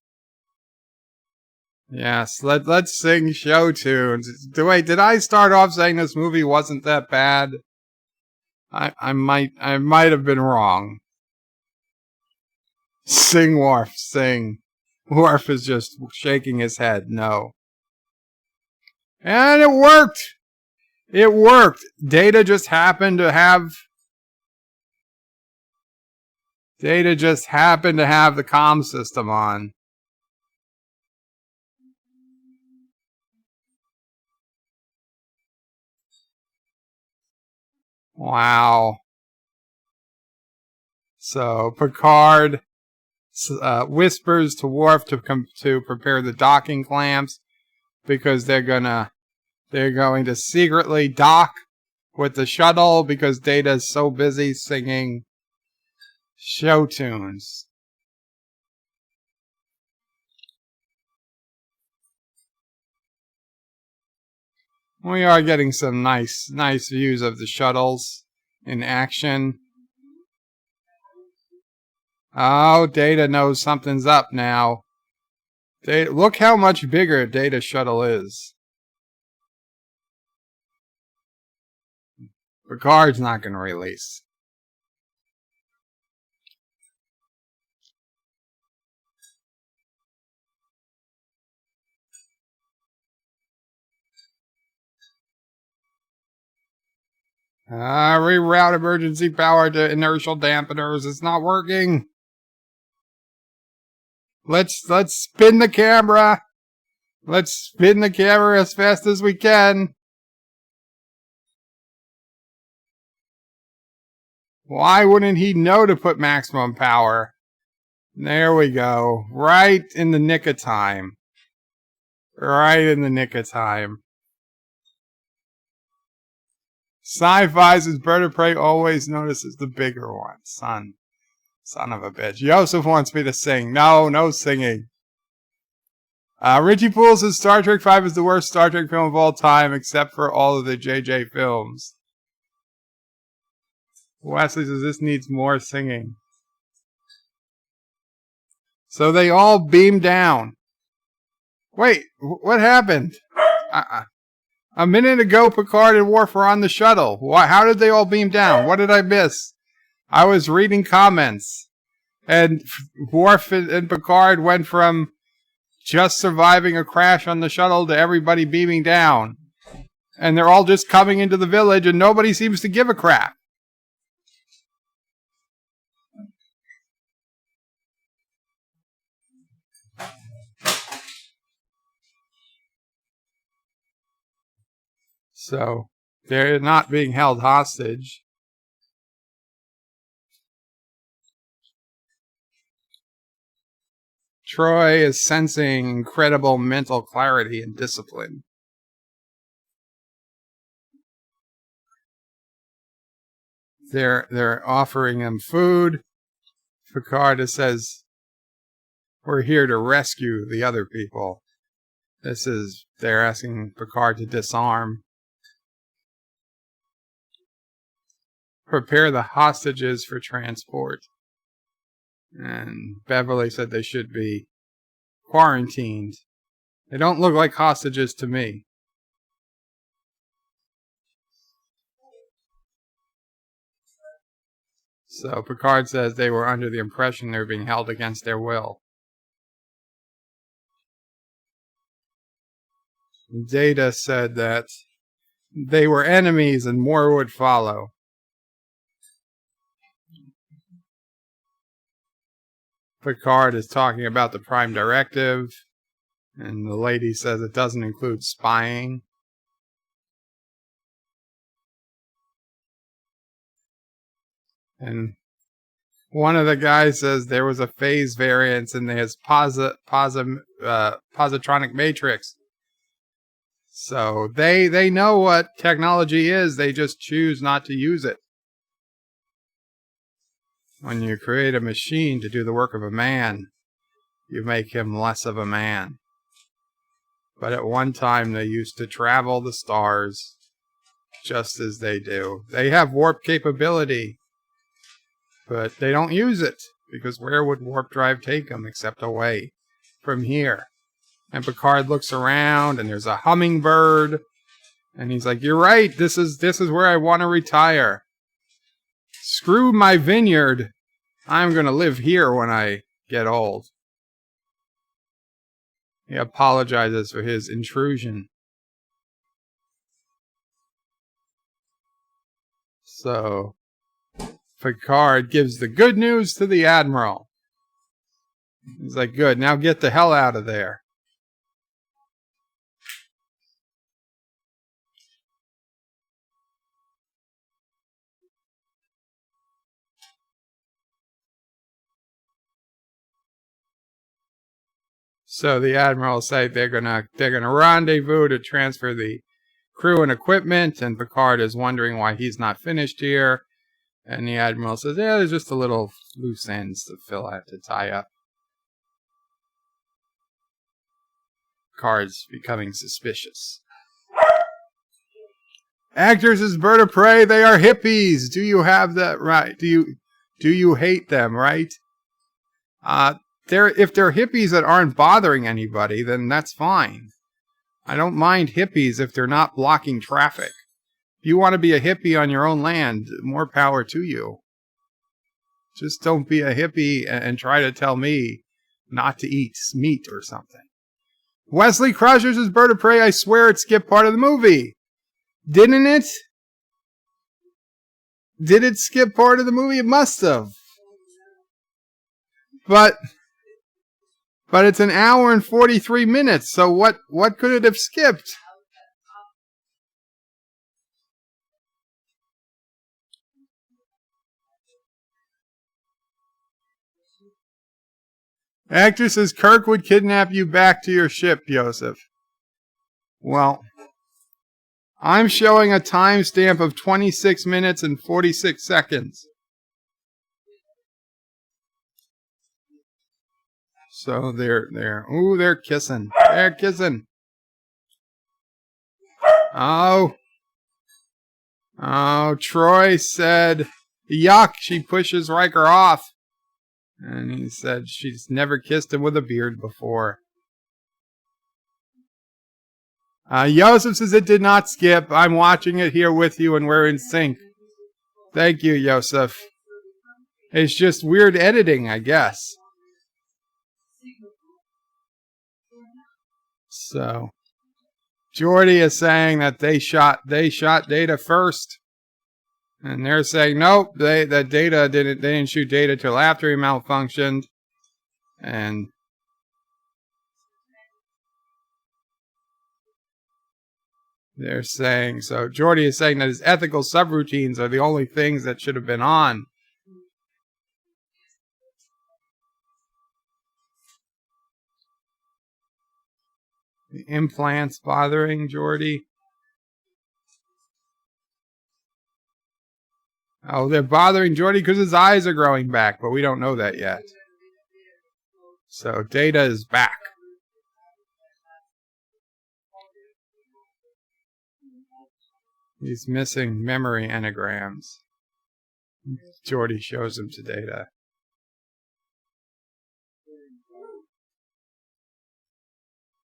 Speaker 1: Yes, let's sing show tunes. Wait, did I start off saying this movie wasn't that bad? I might have been wrong. Sing, Worf, sing. Worf is just shaking his head. No. And it worked. It worked. Data just happened to have the comm system on. Wow. So Picard whispers to Worf to prepare the docking clamps because they're going to secretly dock with the shuttle because Data's so busy singing show tunes. We are getting some nice views of the shuttles in action. Oh, Data knows something's up now. Look how much bigger Data's shuttle is. Picard's not going to release. Reroute emergency power to inertial dampeners. It's not working. Let's spin the camera. Let's spin the camera as fast as we can. Why wouldn't he know to put maximum power? There we go. Right in the nick of time. Right in the nick of time. Sci-Fi's bird of prey always notices the bigger one. Son of a bitch. Joseph wants me to sing. No singing. Richie Poole says Star Trek V is the worst Star Trek film of all time, except for all of the JJ films. Wesley says this needs more singing. So they all beam down. Wait, what happened? A minute ago, Picard and Worf were on the shuttle. How did they all beam down? What did I miss? I was reading comments. And Worf and Picard went from just surviving a crash on the shuttle to everybody beaming down. And they're all just coming into the village and nobody seems to give a crap. So, they're not being held hostage. Troy is sensing incredible mental clarity and discipline. They're offering him food. Picard says, we're here to rescue the other people. They're asking Picard to disarm. Prepare the hostages for transport. And Beverly said they should be quarantined. They don't look like hostages to me. So Picard says they were under the impression they were being held against their will. Data said that they were enemies and more would follow. Picard is talking about the Prime Directive, and the lady says it doesn't include spying. And one of the guys says there was a phase variance in his positronic matrix. So they know what technology is, they just choose not to use it. When you create a machine to do the work of a man, you make him less of a man. But at one time they used to travel the stars just as they do. They have warp capability, but they don't use it, because where would warp drive take them except away from here? And Picard looks around and there's a hummingbird, and he's like, you're right, this is where I want to retire. Screw my vineyard. I'm going to live here when I get old. He apologizes for his intrusion. So, Picard gives the good news to the Admiral. He's like, good, now get the hell out of there. So the Admiral say they're gonna rendezvous to transfer the crew and equipment, and Picard is wondering why he's not finished here. And the Admiral says, yeah, there's just a little loose ends to tie up. Picard's becoming suspicious. Actors as bird of prey, they are hippies. Do you have that right? Do you hate them, right? If they're hippies that aren't bothering anybody, then that's fine. I don't mind hippies if they're not blocking traffic. If you want to be a hippie on your own land, more power to you. Just don't be a hippie and try to tell me not to eat meat or something. Wesley Crusher's Bird of Prey, I swear it skipped part of the movie. Didn't it? Did it skip part of the movie? It must have. But it's an hour and 43 minutes, so what could it have skipped? Actor says Kirk would kidnap you back to your ship, Joseph. Well, I'm showing a timestamp of 26 minutes and 46 seconds. So they're kissing. They're kissing. Oh, Troy said, yuck, she pushes Riker off. And he said she's never kissed him with a beard before. Joseph says it did not skip. I'm watching it here with you and we're in sync. Thank you, Joseph. It's just weird editing, I guess. So, Geordi is saying that they shot Data first. And they're saying, nope, they didn't shoot Data till after he malfunctioned. And they're saying, so Geordi is saying that his ethical subroutines are the only things that should have been on. The implants bothering Geordi. Oh, they're bothering Geordi because his eyes are growing back, but we don't know that yet. So Data is back. He's missing memory anagrams. Geordi shows them to Data.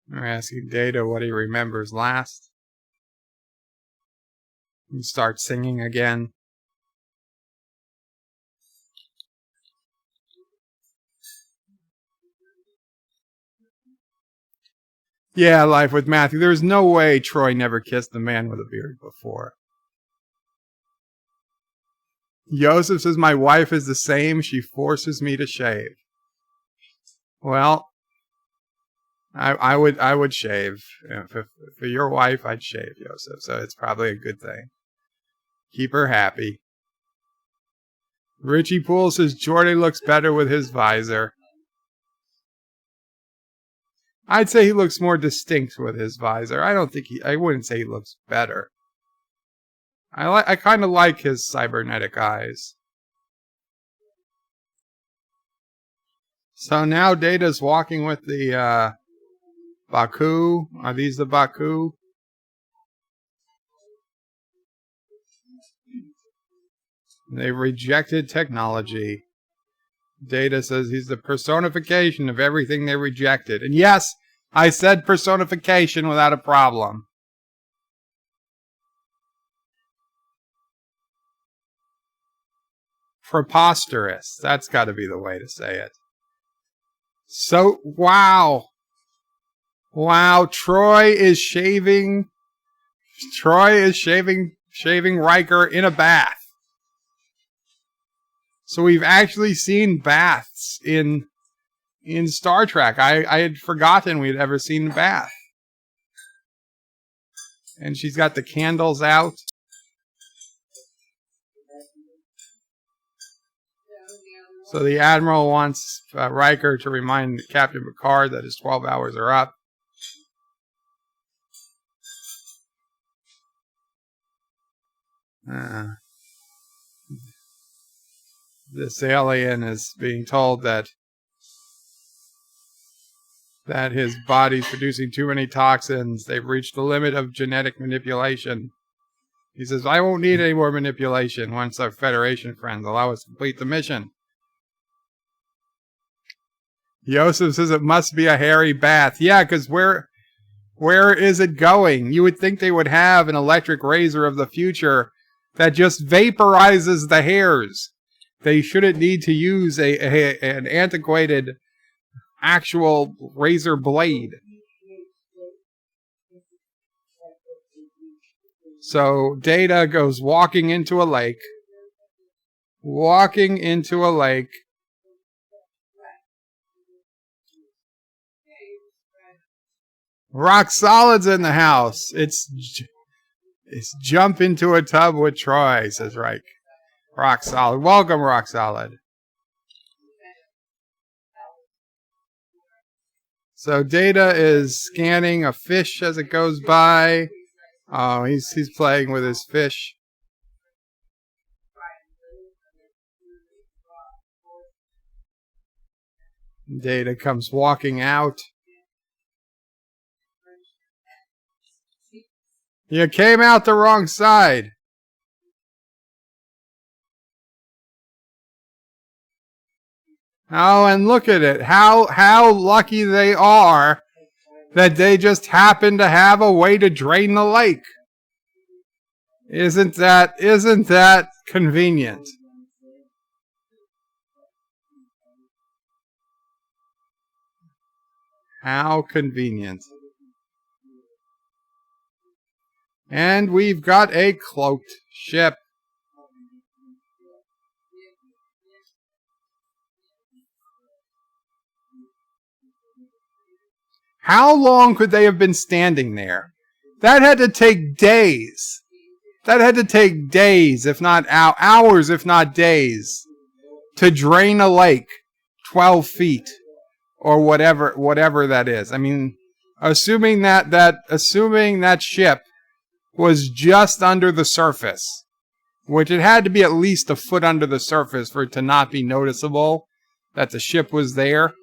Speaker 1: We're asking Data what he remembers last. He starts singing again. Yeah, Life with Matthew. There's no way Troy never kissed the man with a beard before. Joseph says, my wife is the same. She forces me to shave. Well, I would shave. For your wife, I'd shave, Joseph. So it's probably a good thing. Keep her happy. Richie Poole says, Geordi looks better with his visor. I'd say he looks more distinct with his visor. I wouldn't say he looks better. I kind of like his cybernetic eyes. So now Data's walking with the Baku. Are these the Baku? They rejected technology. Data says he's the personification of everything they rejected. And yes, I said personification without a problem. Preposterous. That's got to be the way to say it. So, wow. Wow, Troy is shaving Riker in a bath. So we've actually seen baths in Star Trek. I had forgotten we'd ever seen a bath. And she's got the candles out. So the Admiral wants Riker to remind Captain Picard that his 12 hours are up. This alien is being told that his body's producing too many toxins. They've reached the limit of genetic manipulation. He says, I won't need any more manipulation once our Federation friends allow us to complete the mission. Yosef says it must be a hairy bath. Yeah, because where is it going? You would think they would have an electric razor of the future that just vaporizes the hairs. They shouldn't need to use an antiquated actual razor blade. So Data goes walking into a lake. Walking into a lake. Rock Solid's in the house. It's jump into a tub with Troy, says Reich. Rock Solid. Welcome, Rock Solid. So Data is scanning a fish as it goes by. Oh, he's playing with his fish. Data comes walking out. You came out the wrong side. Oh, and look at it. How lucky they are that they just happen to have a way to drain the lake. Isn't that convenient? How convenient. And we've got a cloaked ship. How long could they have been standing there? That had to take days. That had to take days, if not hours, if not days, to drain a lake 12 feet or whatever that is. I mean, assuming that ship was just under the surface, which it had to be at least a foot under the surface for it to not be noticeable that the ship was there.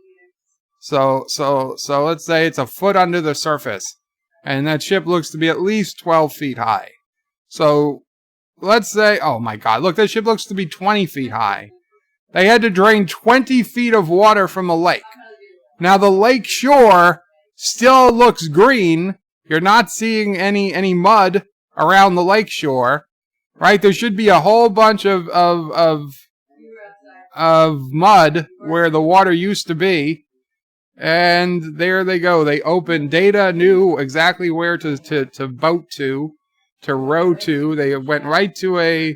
Speaker 1: So let's say it's a foot under the surface, and that ship looks to be at least 12 feet high. So let's say, oh my God, look, that ship looks to be 20 feet high. They had to drain 20 feet of water from a lake. Now the lake shore still looks green. You're not seeing any mud around the lake shore, right? There should be a whole bunch of mud where the water used to be. And there they go. They opened. Data knew exactly where to boat to row to. They went right to a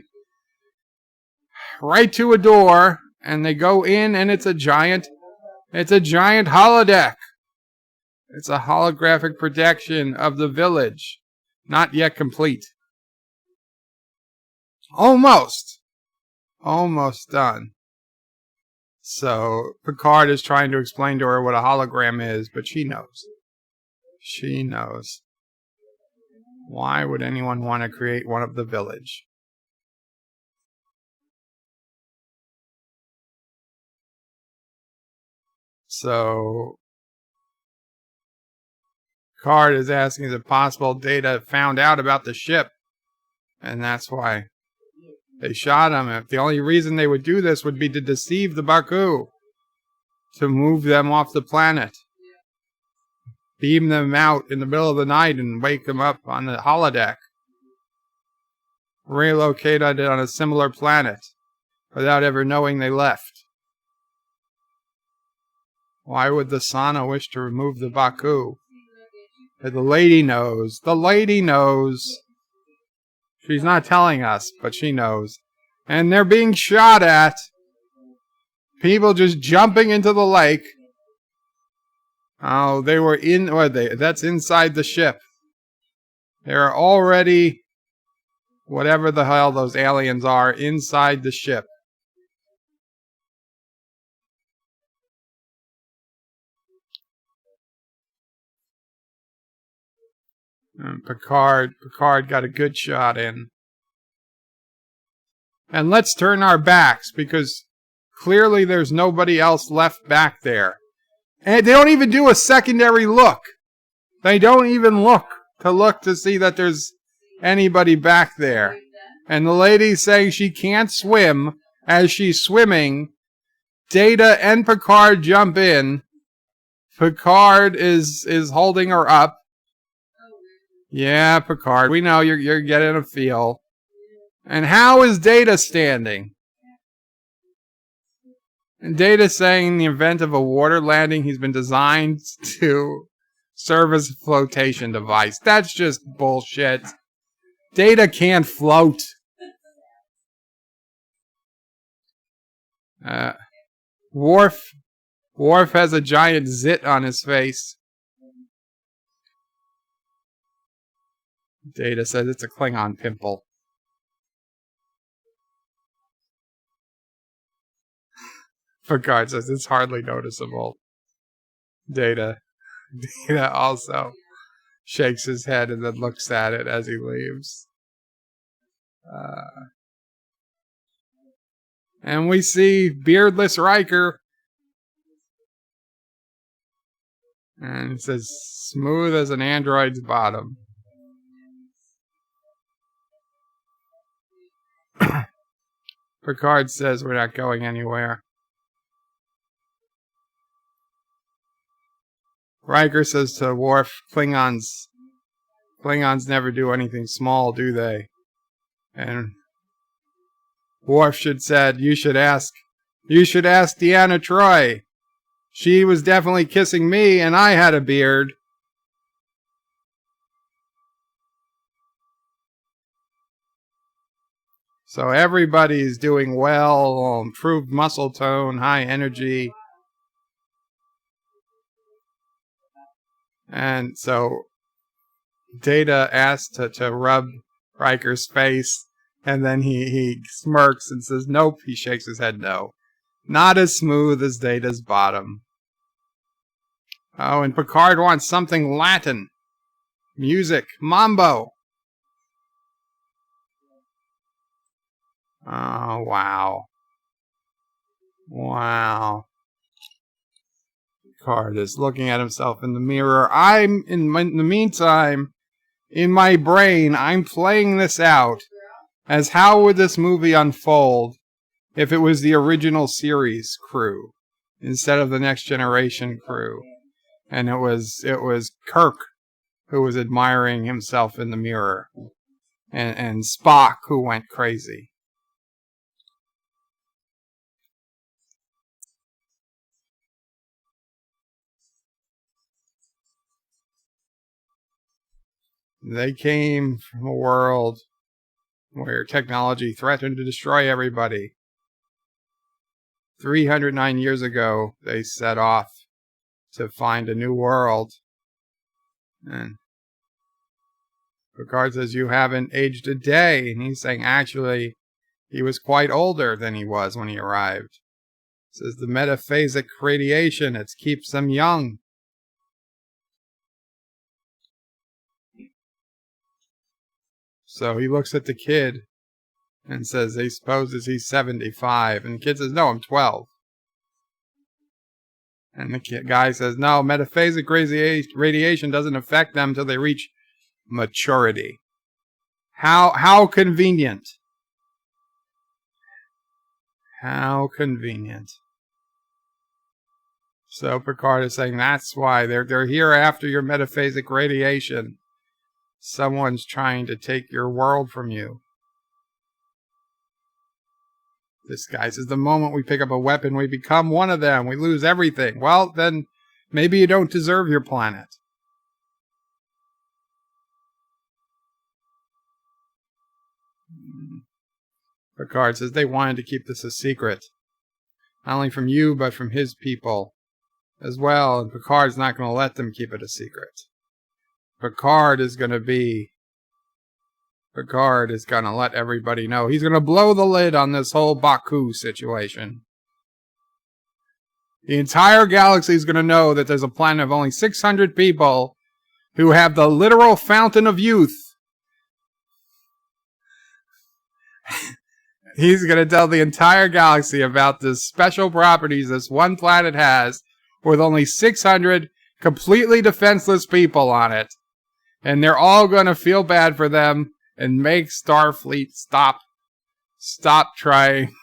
Speaker 1: door, and they go in, and it's a giant holodeck. It's a holographic projection of the village, not yet complete. Almost done. So Picard is trying to explain to her what a hologram is, but she knows. She knows. Why would anyone want to create one of the village? So Picard is asking, is it possible Data found out about the ship, and that's why they shot him? If the only reason they would do this would be to deceive the Baku, to move them off the planet, beam them out in the middle of the night and wake them up on the holodeck, relocate on a similar planet without ever knowing they left. Why would the Sana wish to remove the Baku? The lady knows. The lady knows. She's not telling us, but she knows. And they're being shot at. People just jumping into the lake. Oh, they were in... That's inside the ship. They're already... whatever the hell those aliens are, inside the ship. And Picard got a good shot in. And let's turn our backs, because clearly there's nobody else left back there. And they don't even do a secondary look. They don't even look to see that there's anybody back there. And the lady's saying she can't swim. As she's swimming, Data and Picard jump in. Picard is holding her up. Yeah, Picard, we know you're getting a feel. And how is Data standing? And Data saying in the event of a water landing, he's been designed to serve as a flotation device. That's just bullshit. Data can't float. Worf has a giant zit on his face. Data says it's a Klingon pimple. Picard says it's hardly noticeable. Data also shakes his head and then looks at it as he leaves. And we see beardless Riker. And it says, smooth as an android's bottom. Picard says we're not going anywhere. Riker says to Worf, Klingons never do anything small, do they? And Worf said, you should ask Deanna Troi. She was definitely kissing me and I had a beard. So everybody's doing well, improved muscle tone, high energy. And so Data asked to rub Riker's face, and then he smirks and says, nope, he shakes his head no. Not as smooth as Data's bottom. Oh, and Picard wants something Latin. Music. Mambo. Oh, wow. Wow. Picard is looking at himself in the mirror. In the meantime, in my brain, I'm playing this out as how would this movie unfold if it was the original series crew instead of the Next Generation crew. And it was Kirk who was admiring himself in the mirror. And Spock who went crazy. They came from a world where technology threatened to destroy everybody. 309 years ago, they set off to find a new world. And Picard says, you haven't aged a day. And he's saying, actually, he was quite older than he was when he arrived. He says, the metaphasic radiation, it keeps them young. So he looks at the kid and says, he supposes he's 75. And the kid says, no, I'm 12. And the guy says, no, metaphasic radiation doesn't affect them until they reach maturity. How convenient. How convenient. So Picard is saying that's why they're here after your metaphasic radiation. Someone's trying to take your world from you. This guy says, the moment we pick up a weapon, we become one of them. We lose everything. Well, then maybe you don't deserve your planet. Picard says they wanted to keep this a secret. Not only from you, but from his people as well. And Picard's not going to let them keep it a secret. Picard is going to let everybody know. He's going to blow the lid on this whole Baku situation. The entire galaxy is going to know that there's a planet of only 600 people who have the literal fountain of youth. He's going to tell the entire galaxy about the special properties this one planet has with only 600 completely defenseless people on it. And they're all going to feel bad for them and make Starfleet stop trying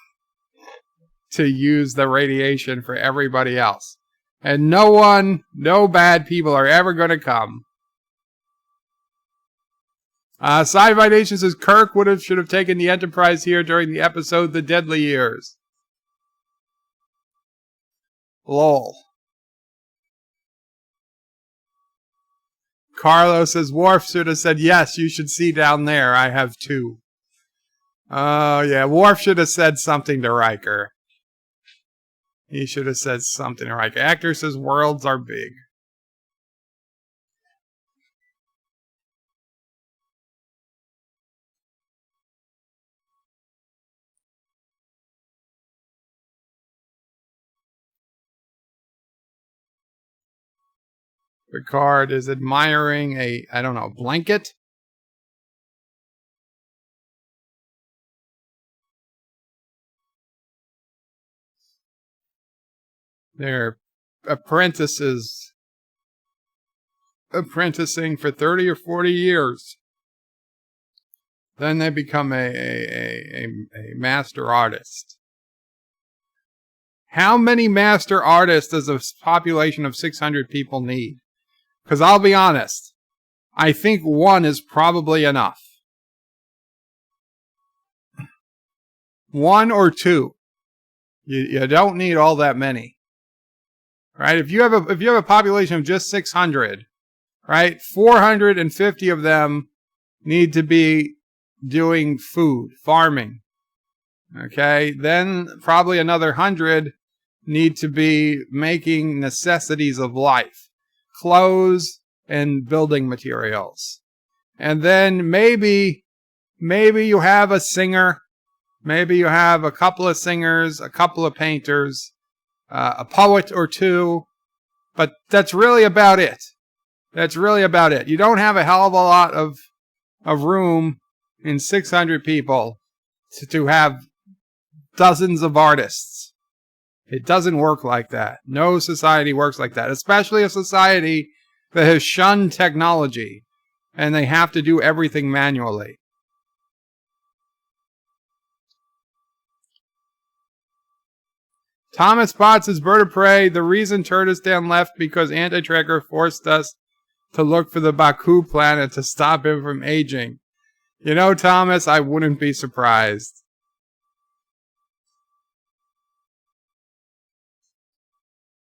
Speaker 1: to use the radiation for everybody else. And no bad people are ever going to come. Sci-Fi Nation says Kirk should have taken the Enterprise here during the episode The Deadly Years. Lol. Carlos says Worf should have said, yes, you should see down there. I have two. Oh, yeah. Worf should have said something to Riker. He should have said something to Riker. Actor says worlds are big. Picard is admiring a, blanket. They're apprenticing for 30 or 40 years. Then they become a master artist. How many master artists does a population of 600 people need? Because I'll be honest, I think one is probably enough. One or two. You don't need all that many. Right? If you have a population of just 600, right? 450 of them need to be doing food, farming. Okay? Then probably another 100 need to be making necessities of life. Clothes and building materials. And then maybe you have a singer. Maybe you have a couple of singers, a couple of painters, a poet or two. But that's really about it. That's really about it. You don't have a hell of a lot of room in 600 people to have dozens of artists. It doesn't work like that. No society works like that, especially a society that has shunned technology and they have to do everything manually. Thomas Potts is Bird of Prey. The reason Turtistan left because Anti-Tracker forced us to look for the Baku planet to stop him from aging. You know, Thomas, I wouldn't be surprised.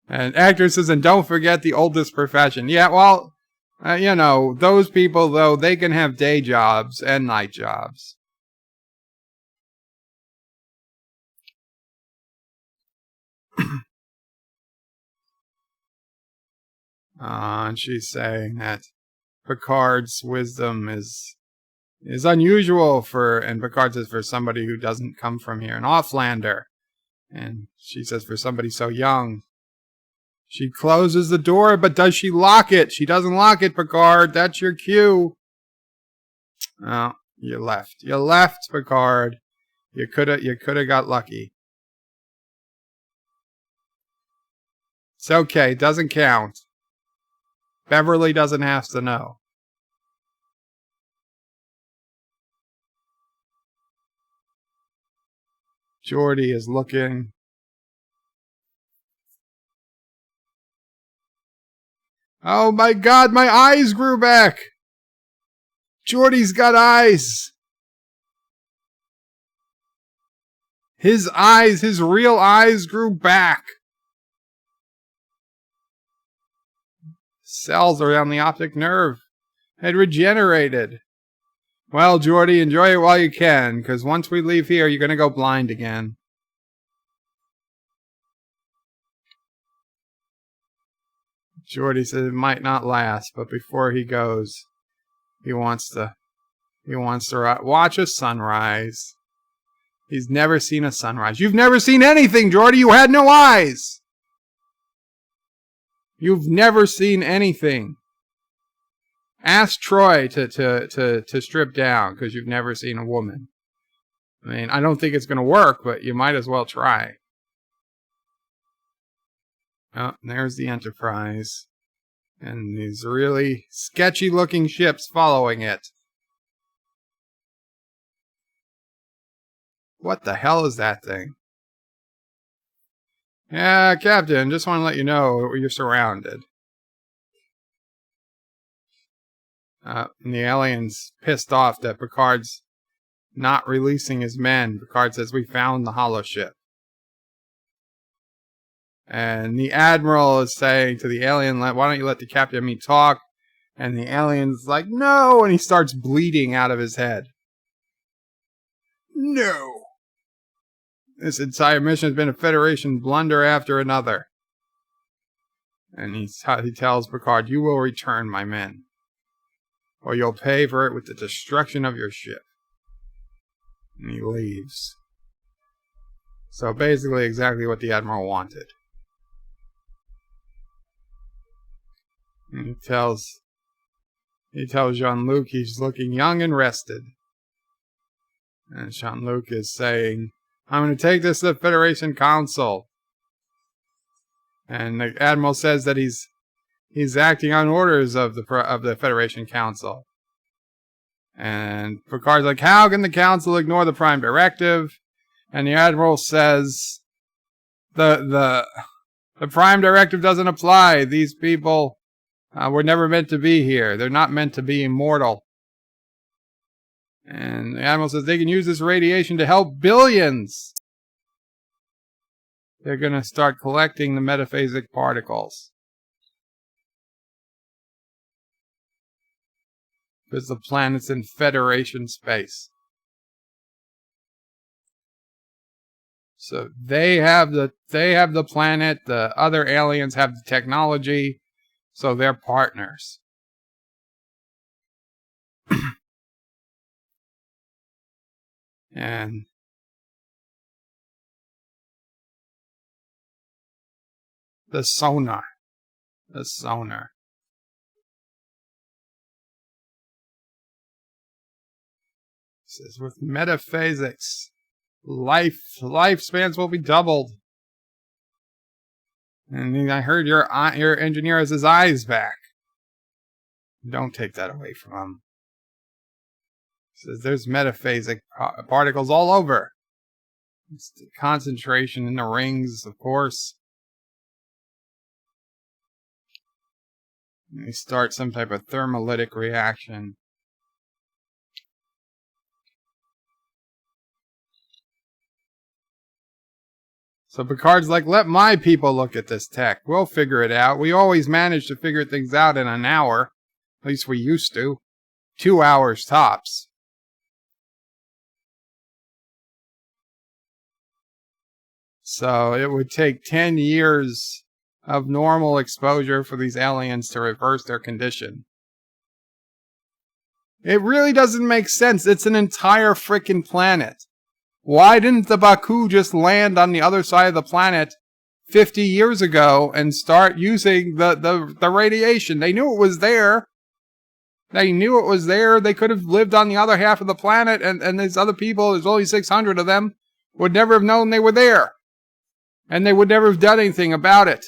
Speaker 1: And actor says, and don't forget the oldest profession. Yeah, well, those people, though, they can have day jobs and night jobs. And she's saying that Picard's wisdom is unusual and Picard says for somebody who doesn't come from here, an Offlander. And she says for somebody so young. She closes the door, but does she lock it? She doesn't lock it, Picard. That's your cue. Oh, you left. You left, Picard. You coulda got lucky. It's okay. It doesn't count. Beverly doesn't have to know. Geordi is looking. Oh my God, my eyes grew back. Geordi's got eyes. His real eyes grew back. Cells around the optic nerve had regenerated. Well, Geordi, enjoy it while you can, because once we leave here, you're going to go blind again. Geordi says it might not last, but before he goes, he wants to watch a sunrise. He's never seen a sunrise. You've never seen anything, Geordi. You had no eyes. You've never seen anything. Ask Troy to strip down because you've never seen a woman. I mean, I don't think it's going to work, but you might as well try. Oh, there's the Enterprise. And these really sketchy looking ships following it. What the hell is that thing? Yeah, Captain, just want to let you know you're surrounded. And the alien's pissed off that Picard's not releasing his men. Picard says, we found the holoship. And the Admiral is saying to the alien, why don't you let the captain and me talk? And the alien's like, no! And he starts bleeding out of his head. No! This entire mission has been a Federation blunder after another. And he tells Picard, you will return my men, or you'll pay for it with the destruction of your ship. And he leaves. So basically exactly what the Admiral wanted. And he tells Jean-Luc he's looking young and rested. And Jean-Luc is saying, I'm going to take this to the Federation Council. And the Admiral says that he's acting on orders of the Federation Council. And Picard's like, how can the Council ignore the Prime Directive? And the Admiral says, the Prime Directive doesn't apply. These people were never meant to be here. They're not meant to be immortal. And the Admiral says they can use this radiation to help billions. They're going to start collecting the metaphasic particles. Because the planet's in Federation space. So they have the planet, the other aliens have the technology, so they're partners. And the sonar. Says with metaphasics, lifespans will be doubled. And I heard your engineer has his eyes back. Don't take that away from him. Says there's metaphasic particles all over. It's the concentration in the rings, of course. And they start some type of thermolytic reaction. So Picard's like, let my people look at this tech. We'll figure it out. We always manage to figure things out in an hour. At least we used to. 2 hours tops. So it would take 10 years of normal exposure for these aliens to reverse their condition. It really doesn't make sense. It's an entire frickin' planet. Why didn't the Baku just land on the other side of the planet 50 years ago and start using the radiation? They knew it was there. They could have lived on the other half of the planet, and these other people, there's only 600 of them, would never have known they were there. And they would never have done anything about it.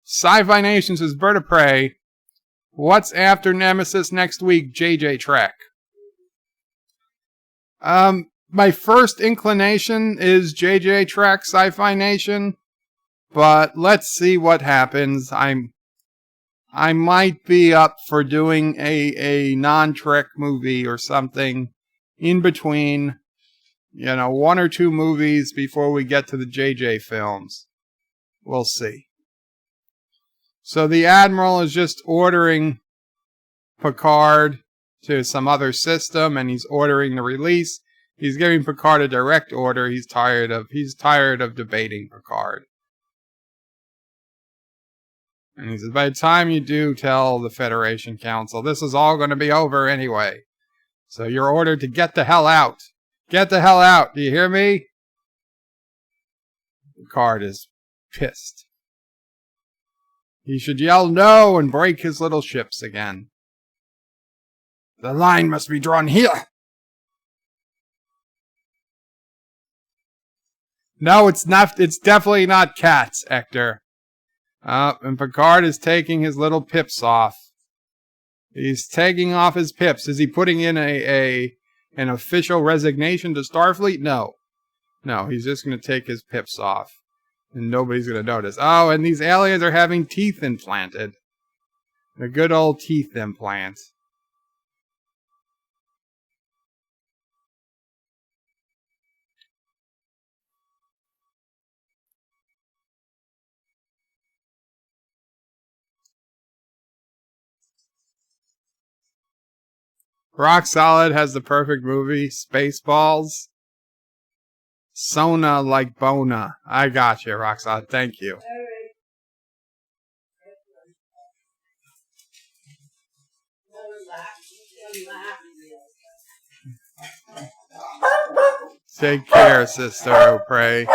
Speaker 1: Sci-Fi Nation says, Bird of Prey, what's after Nemesis next week, JJ Trek? My first inclination is JJ Trek, Sci-Fi Nation, but let's see what happens. I might be up for doing a non-Trek movie or something in between, 1 or 2 movies before we get to the JJ films. We'll see. So the Admiral is just ordering Picard to some other system, and he's ordering the release. He's giving Picard a direct order. He's tired of debating Picard. And he says, by the time you do tell the Federation Council, this is all going to be over anyway. So you're ordered to get the hell out. Get the hell out. Do you hear me? Picard is pissed. He should yell no and break his little ships again. The line must be drawn here. No, it's not. It's definitely not cats, Hector. And Picard is taking his little pips off. He's taking off his pips. Is he putting in an official resignation to Starfleet? No. No, he's just going to take his pips off. And nobody's going to notice. Oh, and these aliens are having teeth implanted. The good old teeth implants. Rock Solid has the perfect movie, Spaceballs. Sona like Bona. I got you, Rock Solid. Thank you. Take care, Sister O'Prey.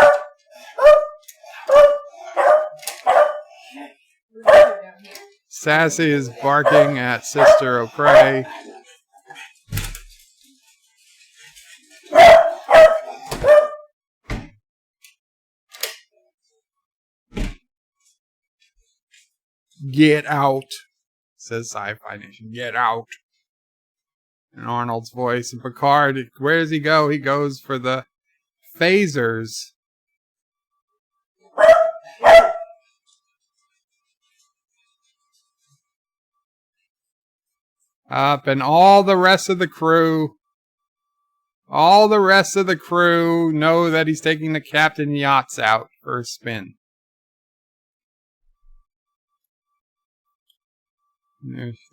Speaker 1: Sassy is barking at Sister O'Prey. Get out, says Sci-Fi Nation. Get out. In Arnold's voice. And Picard, where does he go? He goes for the phasers. Up, and all the rest of the crew know that he's taking the Captain Yachts out for a spin.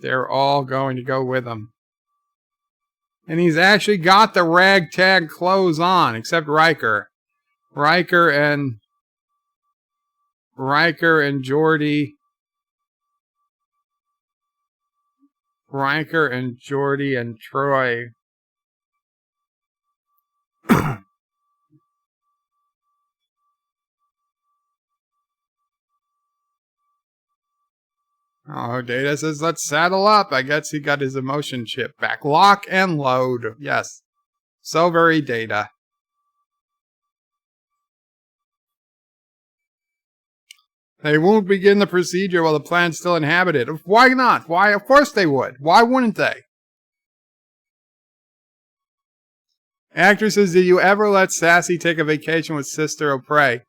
Speaker 1: They're all going to go with him. And he's actually got the ragtag clothes on, except Riker. Riker and Geordi. Riker and Geordi and Troy. Oh, Data says, let's saddle up. I guess he got his emotion chip back. Lock and load. Yes. So very Data. They won't begin the procedure while the planet's still inhabited. Why not? Why? Of course they would. Why wouldn't they? Actor says, did you ever let Sassy take a vacation with Sister O'Prey?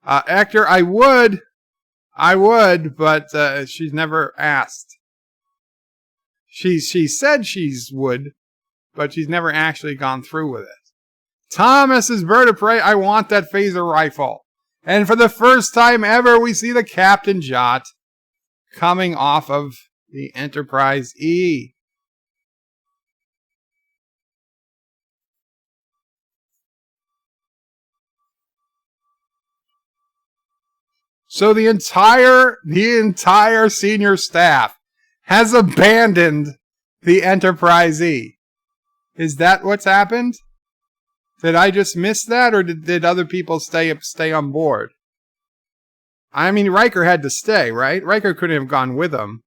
Speaker 1: Actor, I would, but she's never asked. She said she would, but she's never actually gone through with it. Thomas is bird of prey. I want that phaser rifle. And for the first time ever, we see the Captain Jot coming off of the Enterprise E. So the entire senior staff has abandoned the Enterprise E. Is that what's happened? Did I just miss that, or did other people stay on board? I mean, Riker had to stay, right? Riker couldn't have gone with him.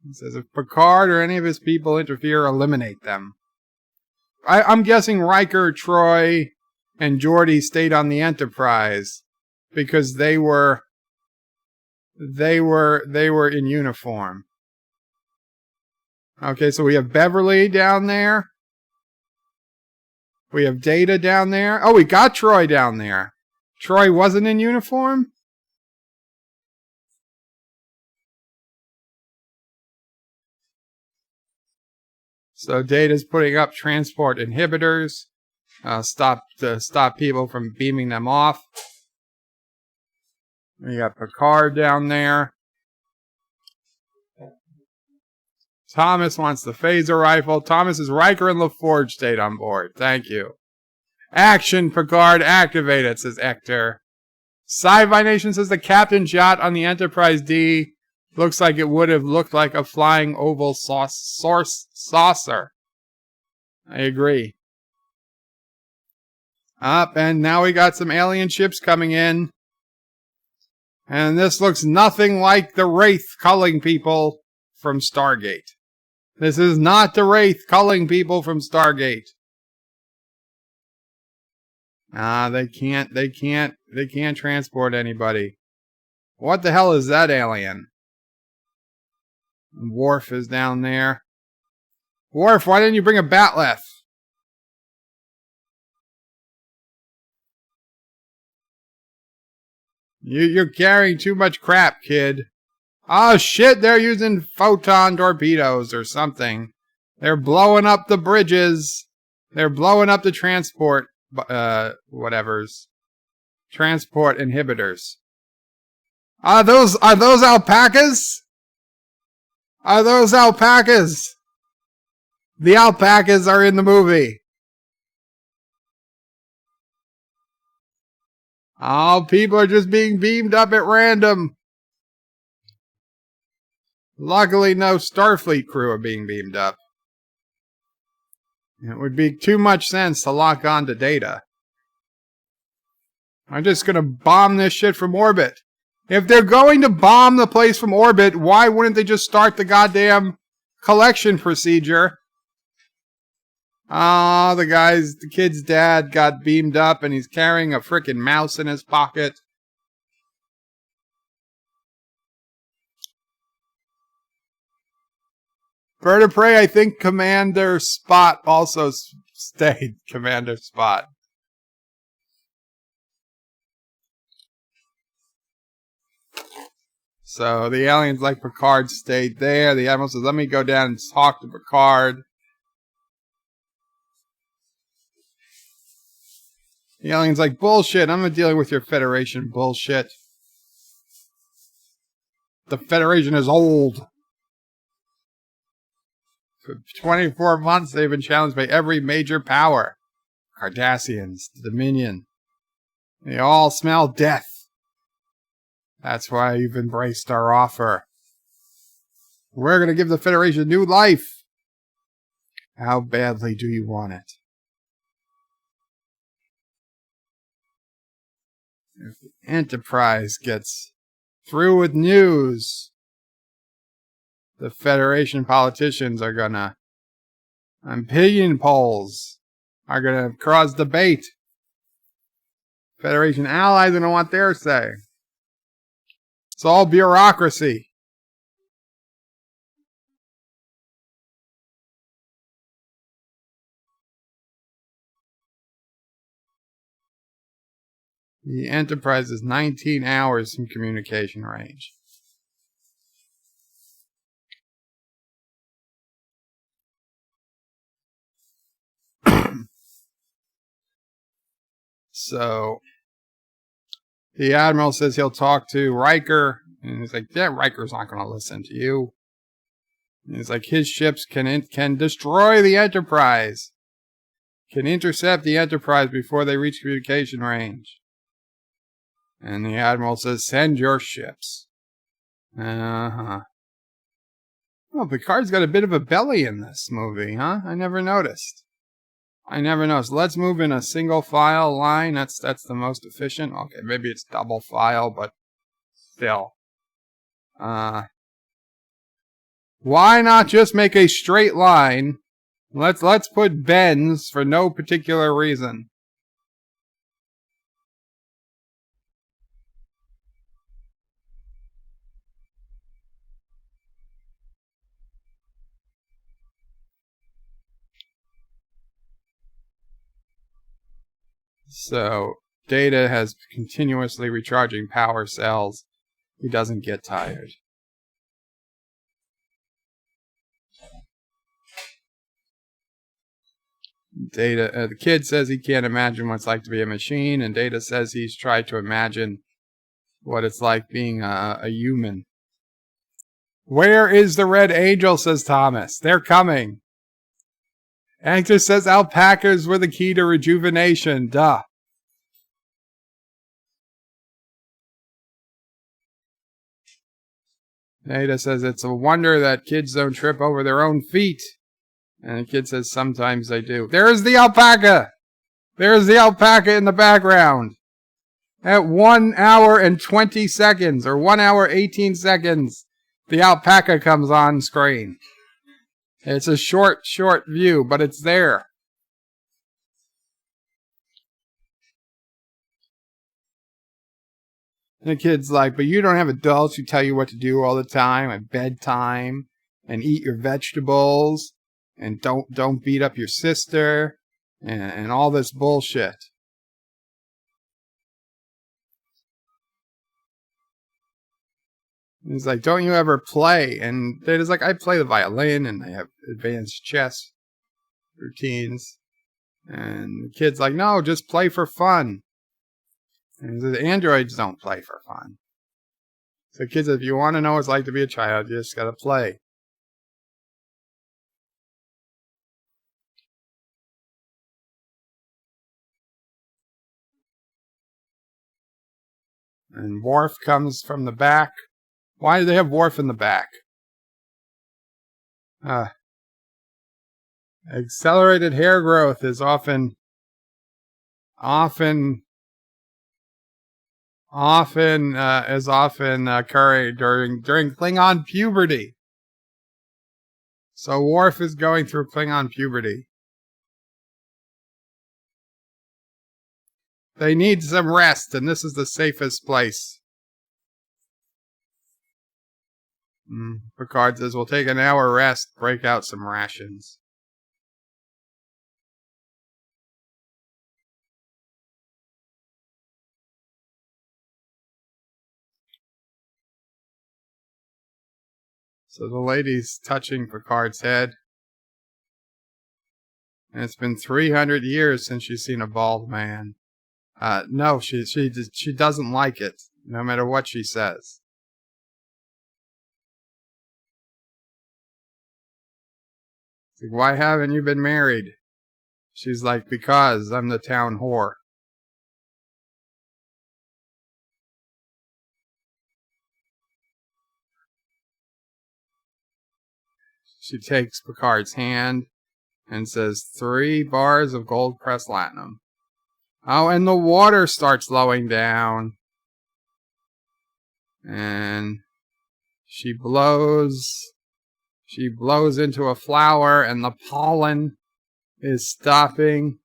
Speaker 1: He says, if Picard or any of his people interfere, eliminate them. I'm guessing Riker, Troy, and Geordi stayed on the Enterprise because they were in uniform. Okay, so we have Beverly down there. We have Data down there. Oh, we got Troy down there. Troy wasn't in uniform? So Data's putting up transport inhibitors. Stop people from beaming them off. We got Picard down there. Thomas wants the phaser rifle. Thomas is Riker and LaForge stayed on board. Thank you. Action, Picard, activated, says Ector. Sci-Fi Nation says the Captain Jot on the Enterprise D looks like it would have looked like a flying oval saucer. I agree. And now we got some alien ships coming in. And this looks nothing like the Wraith culling people from Stargate. This is not the Wraith culling people from Stargate. They can't transport anybody. What the hell is that alien? Worf is down there. Worf, why didn't you bring a batleth? You're carrying too much crap, kid. Oh shit, they're using photon torpedoes or something. They're blowing up the bridges. They're blowing up the transport, whatevers. Transport inhibitors. Are those alpacas? Are those alpacas? The alpacas are in the movie. Oh, people are just being beamed up at random. Luckily, no Starfleet crew are being beamed up. It would be too much sense to lock on to Data. I'm just gonna bomb this shit from orbit. If they're going to bomb the place from orbit, why wouldn't they just start the goddamn collection procedure? Oh, the kid's dad got beamed up and he's carrying a frickin' mouse in his pocket. Bird of Prey, I think Commander Spot also stayed. Commander Spot. So the aliens like Picard stayed there. The Admiral says, let me go down and talk to Picard. The alien's like, bullshit, I'm not dealing with your Federation bullshit. The Federation is old. For 24 months, they've been challenged by every major power. Cardassians, the Dominion. They all smell death. That's why you've embraced our offer. We're going to give the Federation new life. How badly do you want it? If the Enterprise gets through with news, the Federation politicians are gonna, opinion polls are gonna cause debate. Federation allies are gonna want their say. It's all bureaucracy. The Enterprise is 19 hours from communication range. So, the Admiral says he'll talk to Riker, and he's like, yeah, Riker's not going to listen to you. And he's like, his ships can destroy the Enterprise, can intercept the Enterprise before they reach communication range. And the Admiral says, send your ships. Uh-huh. Well, Picard's got a bit of a belly in this movie, huh? I never noticed. Let's move in a single file line. That's the most efficient. Okay, maybe it's double file, but still. Why not just make a straight line? Let's put bends for no particular reason. So, Data has continuously recharging power cells. He doesn't get tired. Data, the kid says he can't imagine what it's like to be a machine, and Data says he's tried to imagine what it's like being a human. Where is the Red Angel, says Thomas. They're coming. Actor says alpacas were the key to rejuvenation. Duh. Data says it's a wonder that kids don't trip over their own feet. And the kid says sometimes they do. There's the alpaca! There's the alpaca in the background. At 1 hour and 20 seconds, or 1 hour 18 seconds, the alpaca comes on screen. It's a short view, but it's there. And the kid's like, but you don't have adults who tell you what to do all the time at bedtime, and eat your vegetables, and don't beat up your sister, and all this bullshit. He's like, don't you ever play? And Data's like, I play the violin, and I have advanced chess routines. And the kid's like, no, just play for fun. And he says, androids don't play for fun. So kids, if you want to know what it's like to be a child, you just gotta play. And Worf comes from the back. Why do they have Worf in the back? Accelerated hair growth is often occurring during Klingon puberty. So Worf is going through Klingon puberty. They need some rest, and this is the safest place. Picard says, we'll take an hour rest, break out some rations. So the lady's touching Picard's head. And it's been 300 years since she's seen a bald man. No, she doesn't like it, no matter what she says. It's like, why haven't you been married? She's like, because I'm the town whore. She takes Picard's hand and says, 3 bars of gold pressed latinum. Oh, and the water starts slowing down. And she blows into a flower, and the pollen is stopping.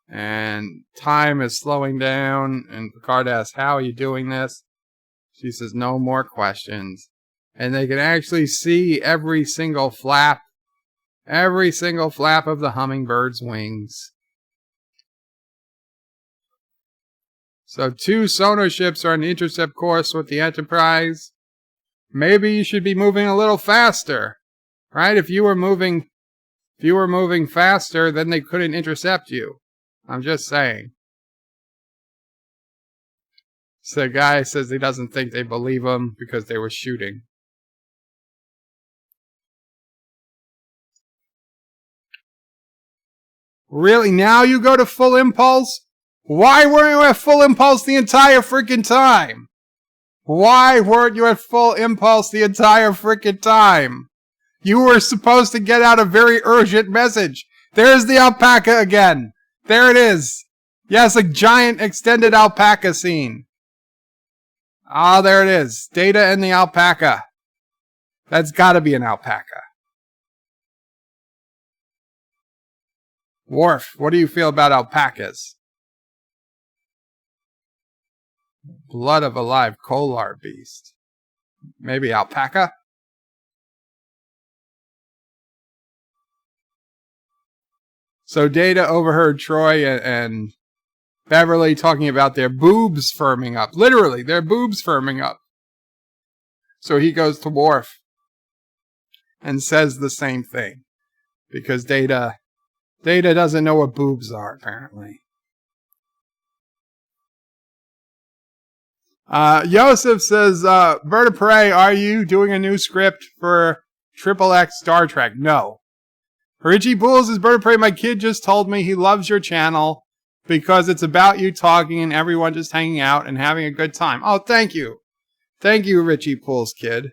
Speaker 1: And time is slowing down. And Picard asks, how are you doing this? She says, no more questions. And they can actually see every single flap of the hummingbird's wings. So 2 sonar ships are on the intercept course with the Enterprise. Maybe you should be moving a little faster, right? If you were moving faster, then they couldn't intercept you. I'm just saying. So the guy says he doesn't think they believe him because they were shooting. Really? Now you go to full impulse? Why weren't you at full impulse the entire freaking time? Why weren't you at full impulse the entire freaking time? You were supposed to get out a very urgent message. There's the alpaca again. There it is. Yes, a giant extended alpaca scene. Ah, there it is. Data and the alpaca. That's gotta be an alpaca. Worf, what do you feel about alpacas? Blood of a live Kolar beast. Maybe alpaca? So Data overheard Troy and Beverly talking about their boobs firming up. Literally, their boobs firming up. So he goes to Worf and says the same thing. Because Data doesn't know what boobs are, apparently. Yosef says, Bird of Prey, are you doing a new script for XXX Star Trek? No. Richie Pools says, Bird of Prey, my kid just told me he loves your channel because it's about you talking and everyone just hanging out and having a good time. Oh, thank you. Thank you, Richie Pools' kid.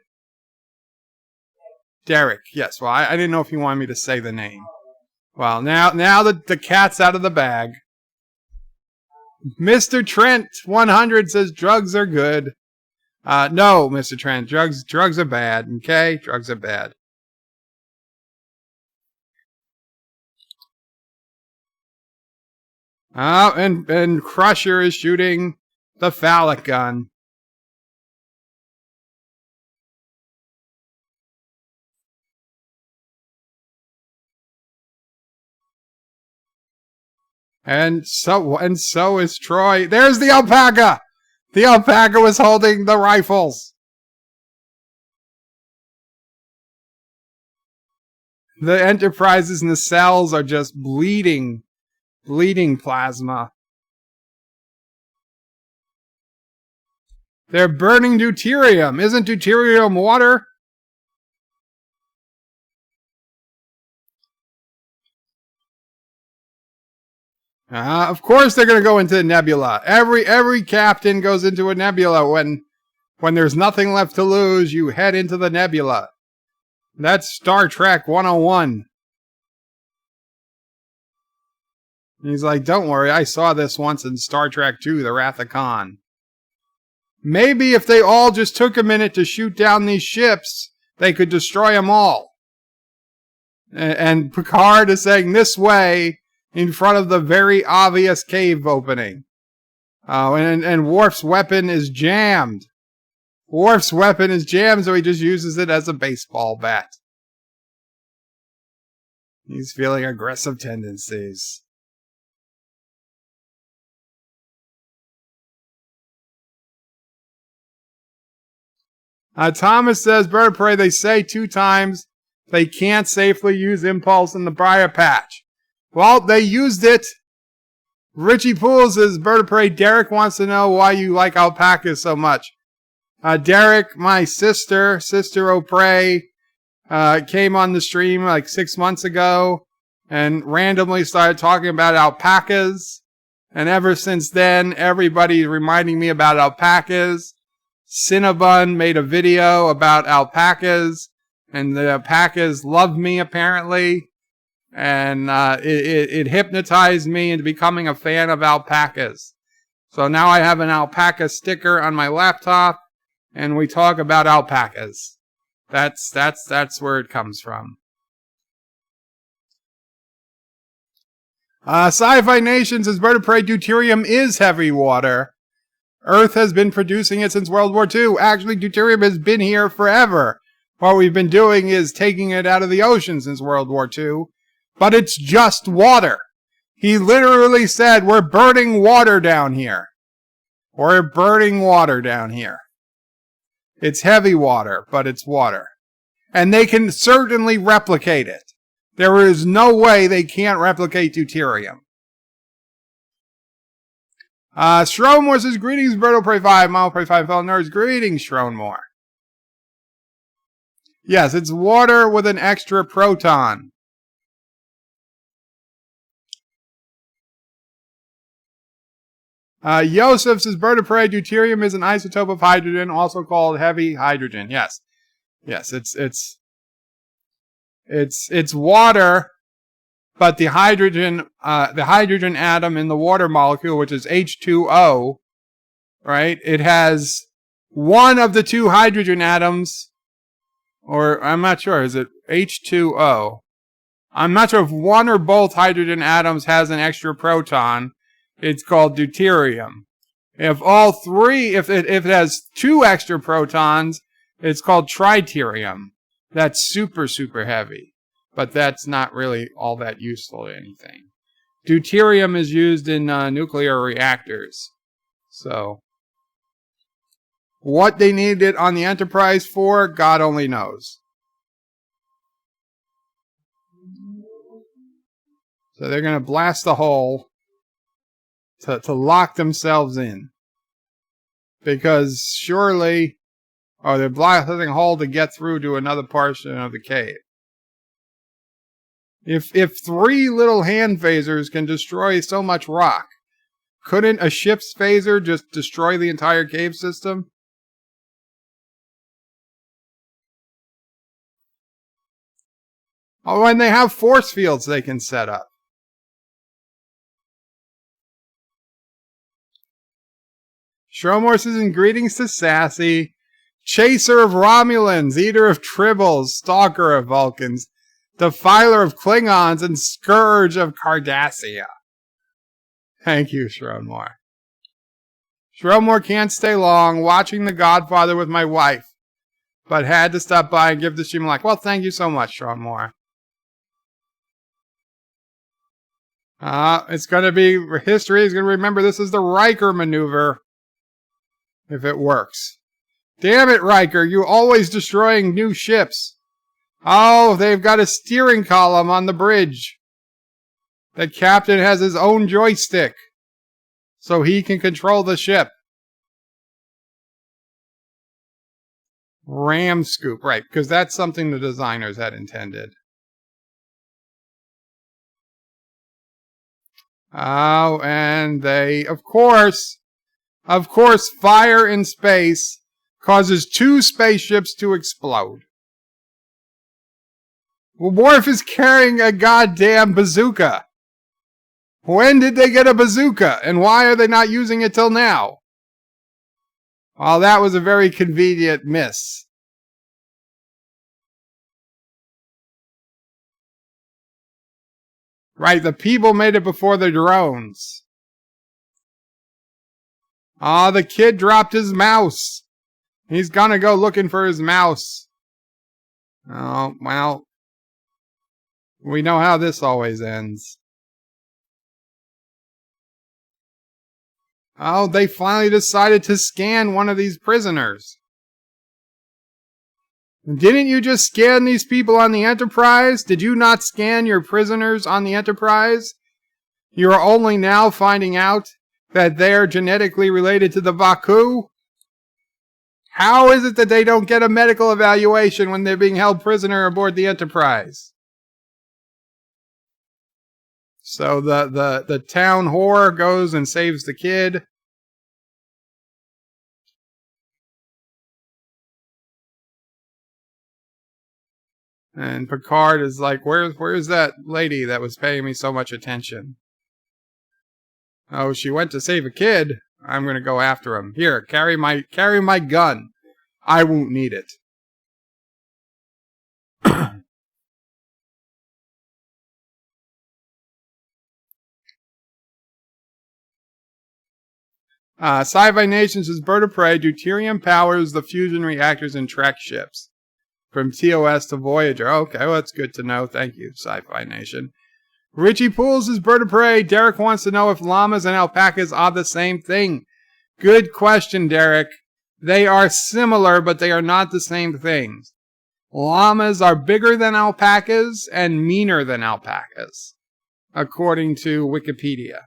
Speaker 1: Derek, yes. Well, I didn't know if you wanted me to say the name. Well, now the cat's out of the bag. Mr. Trent 100 says drugs are good. No, Mr. Trent, drugs are bad. Okay, drugs are bad. Oh, and Crusher is shooting the phallic gun. And so is Troy. There's the alpaca! The alpaca was holding the rifles. The Enterprise's nacelles are just bleeding plasma. They're burning deuterium. Isn't deuterium water? Of course they're going to go into the nebula. Every captain goes into a nebula when there's nothing left to lose. You head into the nebula. That's Star Trek 101. He's like, don't worry, I saw this once in Star Trek 2, The Wrath of Khan. Maybe if they all just took a minute to shoot down these ships, they could destroy them all. And Picard is saying, this way, in front of the very obvious cave opening. And Worf's weapon is jammed. Worf's weapon is jammed, so he just uses it as a baseball bat. He's feeling aggressive tendencies. Thomas says, Bird of Prey, they say 2 times they can't safely use impulse in the briar patch. Well, they used it. Richie Poole says, Bird of Prey, Derek wants to know why you like alpacas so much. Derek, my sister O'Prey, came on the stream like 6 months ago and randomly started talking about alpacas. And ever since then, everybody's reminding me about alpacas. Cinnabon made a video about alpacas, and the alpacas love me apparently. And it hypnotized me into becoming a fan of alpacas. So now I have an alpaca sticker on my laptop, and we talk about alpacas. That's where it comes from. Sci-Fi Nation says, Bird of Prey, deuterium is heavy water. Earth has been producing it since World War II. Actually, deuterium has been here forever. What we've been doing is taking it out of the ocean since World War II. But it's just water. He literally said, we're burning water down here. We're burning water down here. It's heavy water, but it's water. And they can certainly replicate it. There is no way they can't replicate deuterium. Shronmore says, greetings, Bird of Prey 5, Mile Prey 5, fellow nerds. Greetings, Shronmore. Yes, it's water with an extra proton. Yosef says, Bird of Prey, deuterium is an isotope of hydrogen, also called heavy hydrogen. Yes. Yes, it's water, but the hydrogen atom in the water molecule, which is H2O, right? It has one of the 2 hydrogen atoms, or I'm not sure, is it H2O? I'm not sure if one or both hydrogen atoms has an extra proton. It's called deuterium. If all 3, if it has 2 extra protons, it's called tritium. That's super, super heavy. But that's not really all that useful to anything. Deuterium is used in nuclear reactors. So, what they needed it on the Enterprise for, God only knows. So they're going to blast a hole to lock themselves in. Because surely, they're blasting a hole to get through to another portion of the cave. If 3 little hand phasers can destroy so much rock, couldn't a ship's phaser just destroy the entire cave system? Oh, and they have force fields they can set up. Shromore says, greetings to Sassy, chaser of Romulans, eater of Tribbles, stalker of Vulcans, defiler of Klingons, and scourge of Cardassia. Thank you, Shromore. Shromore can't stay long, watching The Godfather with my wife, but had to stop by and give the stream a like. Well, thank you so much, Shromore. It's going to be, history is going to remember this is the Riker maneuver, if it works. Damn it, Riker, you always destroying new ships. Oh, they've got a steering column on the bridge. The captain has his own joystick, so he can control the ship. Ram scoop, right, because that's something the designers had intended. Oh, and they, of course, fire in space causes 2 spaceships to explode. Well, Worf is carrying a goddamn bazooka. When did they get a bazooka, and why are they not using it till now? Well, that was a very convenient miss. Right, the people made it before the drones. Ah, the kid dropped his mouse. He's gonna go looking for his mouse. Oh, well, we know how this always ends. Oh, they finally decided to scan one of these prisoners. Didn't you just scan these people on the Enterprise? Did you not scan your prisoners on the Enterprise? You are only now finding out that they are genetically related to the Vaku? How is it that they don't get a medical evaluation when they're being held prisoner aboard the Enterprise? So the town whore goes and saves the kid. And Picard is like, where's that lady that was paying me so much attention? Oh, she went to save a kid. I'm gonna go after him. Here, carry my gun. I won't need it. Sci-Fi Nation says Bird of Prey, deuterium powers the fusion reactors in Trek ships. From TOS to Voyager. Okay, well, that's good to know. Thank you, Sci-Fi Nation. Richie Pools is Bird of Prey. Derek wants to know if llamas and alpacas are the same thing. Good question, Derek. They are similar, but they are not the same things. Llamas are bigger than alpacas and meaner than alpacas, according to Wikipedia.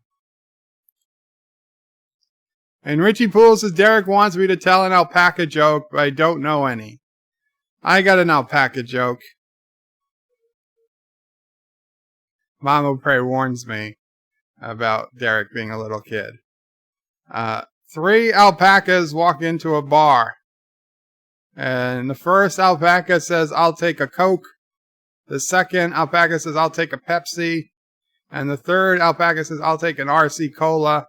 Speaker 1: And Richie Pools says Derek wants me to tell an alpaca joke, but I don't know any. I got an alpaca joke. Mama Prey warns me about Derek being a little kid. 3 alpacas walk into a bar. And the first alpaca says, I'll take a Coke. The second alpaca says, I'll take a Pepsi. And the third alpaca says, I'll take an RC Cola.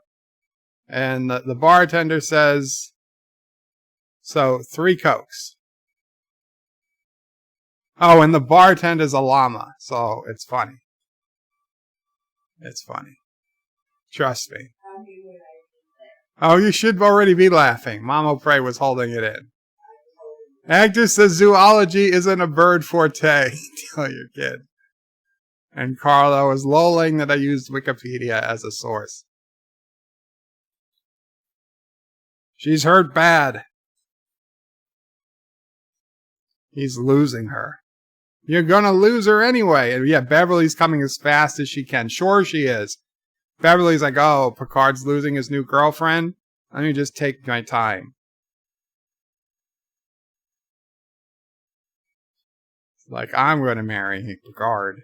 Speaker 1: And the bartender says, so 3 Cokes. Oh, and the bartender's a llama, so it's funny. It's funny. Trust me. Oh, you should already be laughing. Mama Prey was holding it in. Actor says zoology isn't a bird forte. Tell your kid. And Carlo is lolling that I used Wikipedia as a source. She's hurt bad. He's losing her. You're gonna lose her anyway. And yeah, Beverly's coming as fast as she can. Sure she is. Beverly's like, oh, Picard's losing his new girlfriend. Let me just take my time. It's like, I'm gonna marry Picard.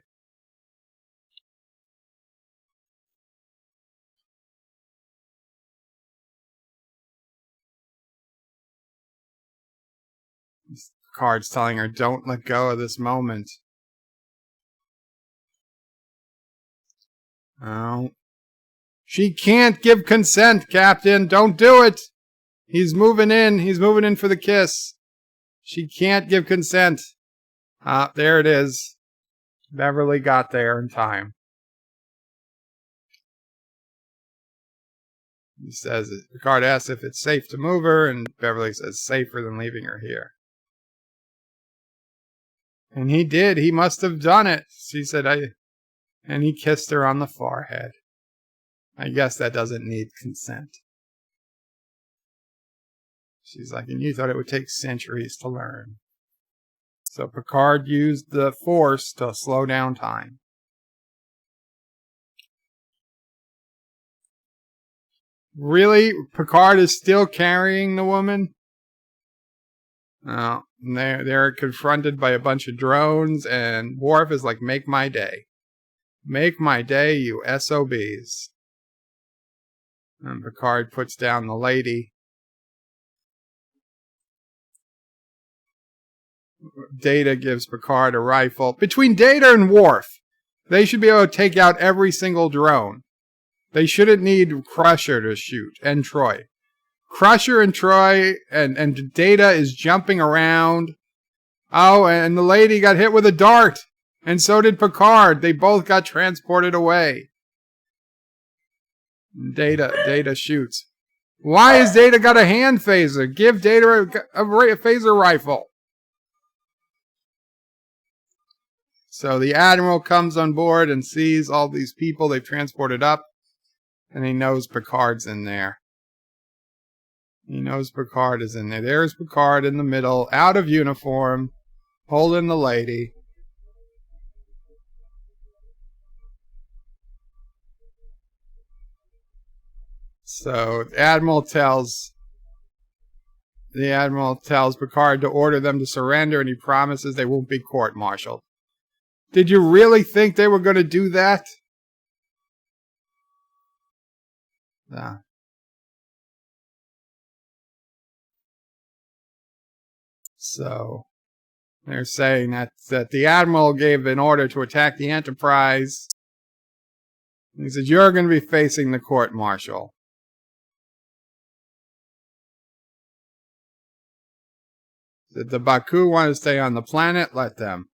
Speaker 1: Picard's telling her, don't let go of this moment. Oh. She can't give consent, Captain. Don't do it. He's moving in. He's moving in for the kiss. She can't give consent. There it is. Beverly got there in time. He says, Picard asks if it's safe to move her, and Beverly says, safer than leaving her here. And he did. He must have done it. She said, and he kissed her on the forehead. I guess that doesn't need consent. She's like, and you thought it would take centuries to learn. So Picard used the Force to slow down time. Really? Picard is still carrying the woman? Oh, they're confronted by a bunch of drones, and Worf is like, make my day. Make my day, you SOBs. And Picard puts down the lady. Data gives Picard a rifle. Between Data and Worf, they should be able to take out every single drone. They shouldn't need Crusher to shoot, and Troy. Crusher and Troy and Data is jumping around. Oh, and the lady got hit with a dart. And so did Picard. They both got transported away. Data shoots. Why has Data got a hand phaser? Give Data a phaser rifle. So the Admiral comes on board and sees all these people they've transported up. And he knows Picard's in there. He knows Picard is in there. There's Picard in the middle, out of uniform, holding the lady. So the Admiral tells Picard to order them to surrender, and he promises they won't be court-martialed. Did you really think they were going to do that? Nah. So they're saying that the Admiral gave an order to attack the Enterprise. He said, you're going to be facing the court-martial. Did the Baku want to stay on the planet? Let them.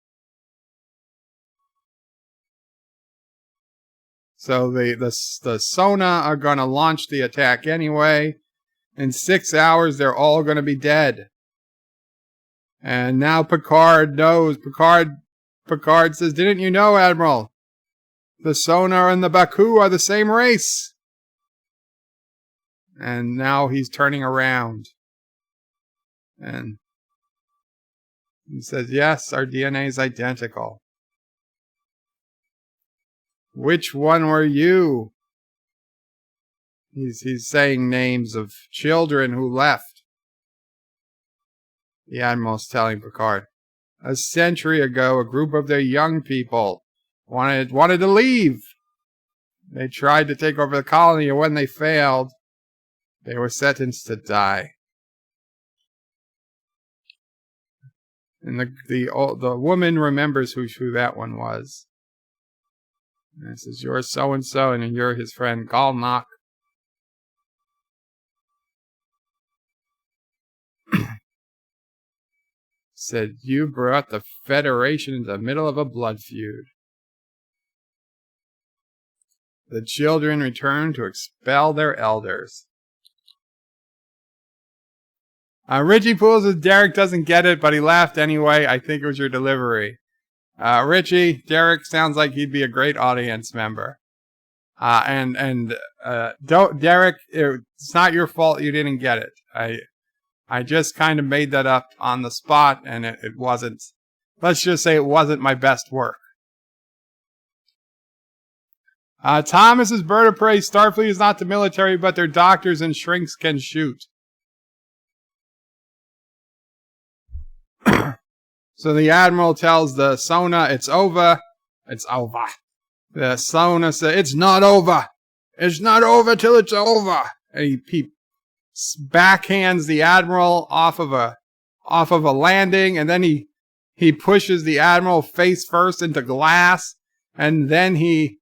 Speaker 1: So the Sona are going to launch the attack anyway. In 6 hours, they're all going to be dead. And now Picard knows. Picard says, didn't you know, Admiral? The Sona and the Baku are the same race. And now he's turning around. And he says, yes, our DNA is identical. Which one were you? He's saying names of children who left. The Admiral's telling Picard, a century ago, a group of their young people wanted to leave. They tried to take over the colony, and when they failed, they were sentenced to die. And the woman remembers who that one was. And it says, you're so-and-so, and you're his friend Galnak. Said, you brought the Federation into the middle of a blood feud. The children returned to expel their elders. Richie Pools says, Derek doesn't get it, but he laughed anyway. I think it was your delivery. Richie, Derek sounds like he'd be a great audience member. Don't, Derek, it's not your fault you didn't get it. I just kind of made that up on the spot, and it wasn't, let's just say it wasn't my best work. Thomas's Bird of Prey, Starfleet is not the military, but their doctors and shrinks can shoot. So the Admiral tells the Sona, it's over. It's over. The Sona says, it's not over. It's not over till it's over. And he backhands the Admiral off of a landing, and then he pushes the Admiral face first into glass, and then he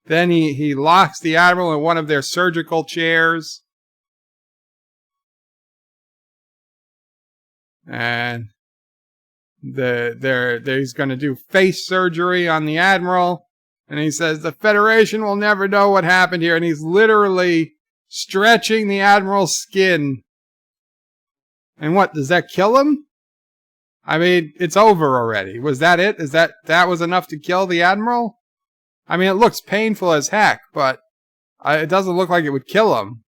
Speaker 1: locks the Admiral in one of their surgical chairs. And he's going to do face surgery on the Admiral. And he says, the Federation will never know what happened here. And he's literally stretching the Admiral's skin. And what, does that kill him? I mean, it's over already. Was that it? That was enough to kill the Admiral? I mean, it looks painful as heck, but it doesn't look like it would kill him.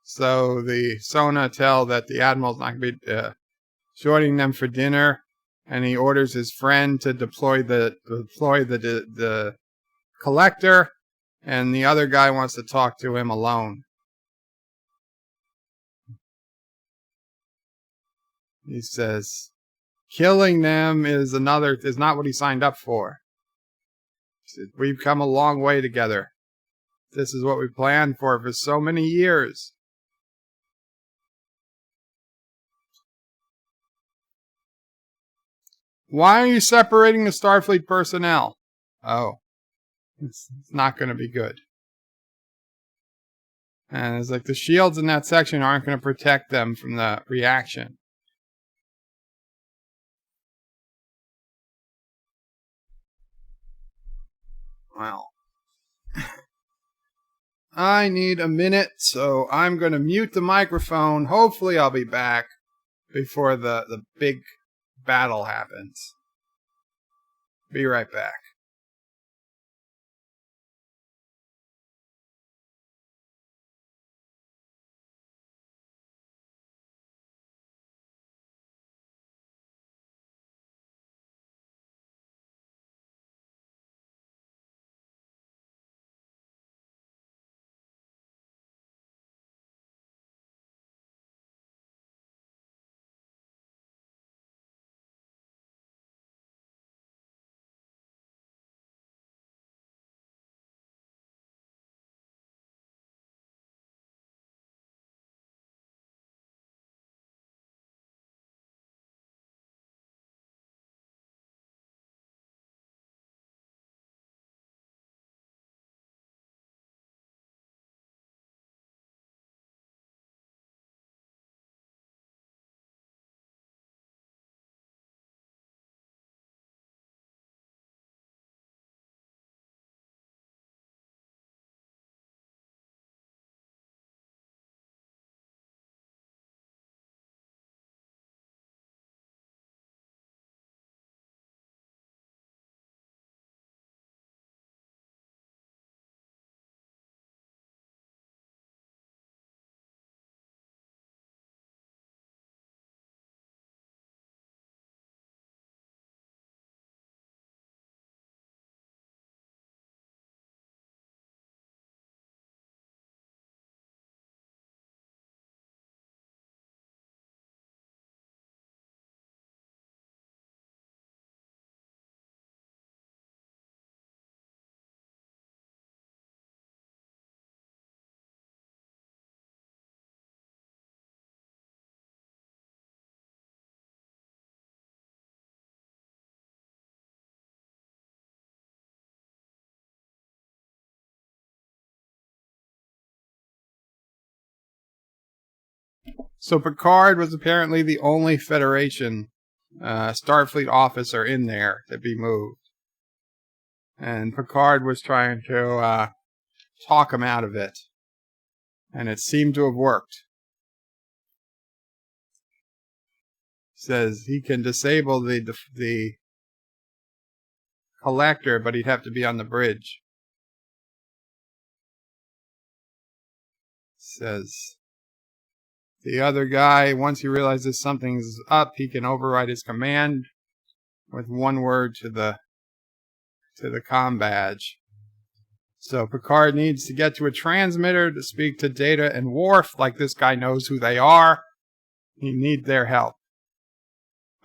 Speaker 1: So the Sona tell that the Admiral's not going to be joining them for dinner, and he orders his friend to deploy the collector, and the other guy wants to talk to him alone. He says, killing them is not what he signed up for. He said, we've come a long way together. This is what we planned for so many years. Why are you separating the Starfleet personnel? Oh, it's not going to be good. And it's like the shields in that section aren't going to protect them from the reaction. Well, I need a minute, so I'm going to mute the microphone. Hopefully I'll be back before the big battle happens. Be right back. So Picard was apparently the only Federation Starfleet officer in there to be moved. And Picard was trying to talk him out of it. And it seemed to have worked. Says he can disable the collector, but he'd have to be on the bridge. Says the other guy, once he realizes something's up, he can override his command with one word to the comm badge. So Picard needs to get to a transmitter to speak to Data and Worf, like this guy knows who they are. He needs their help.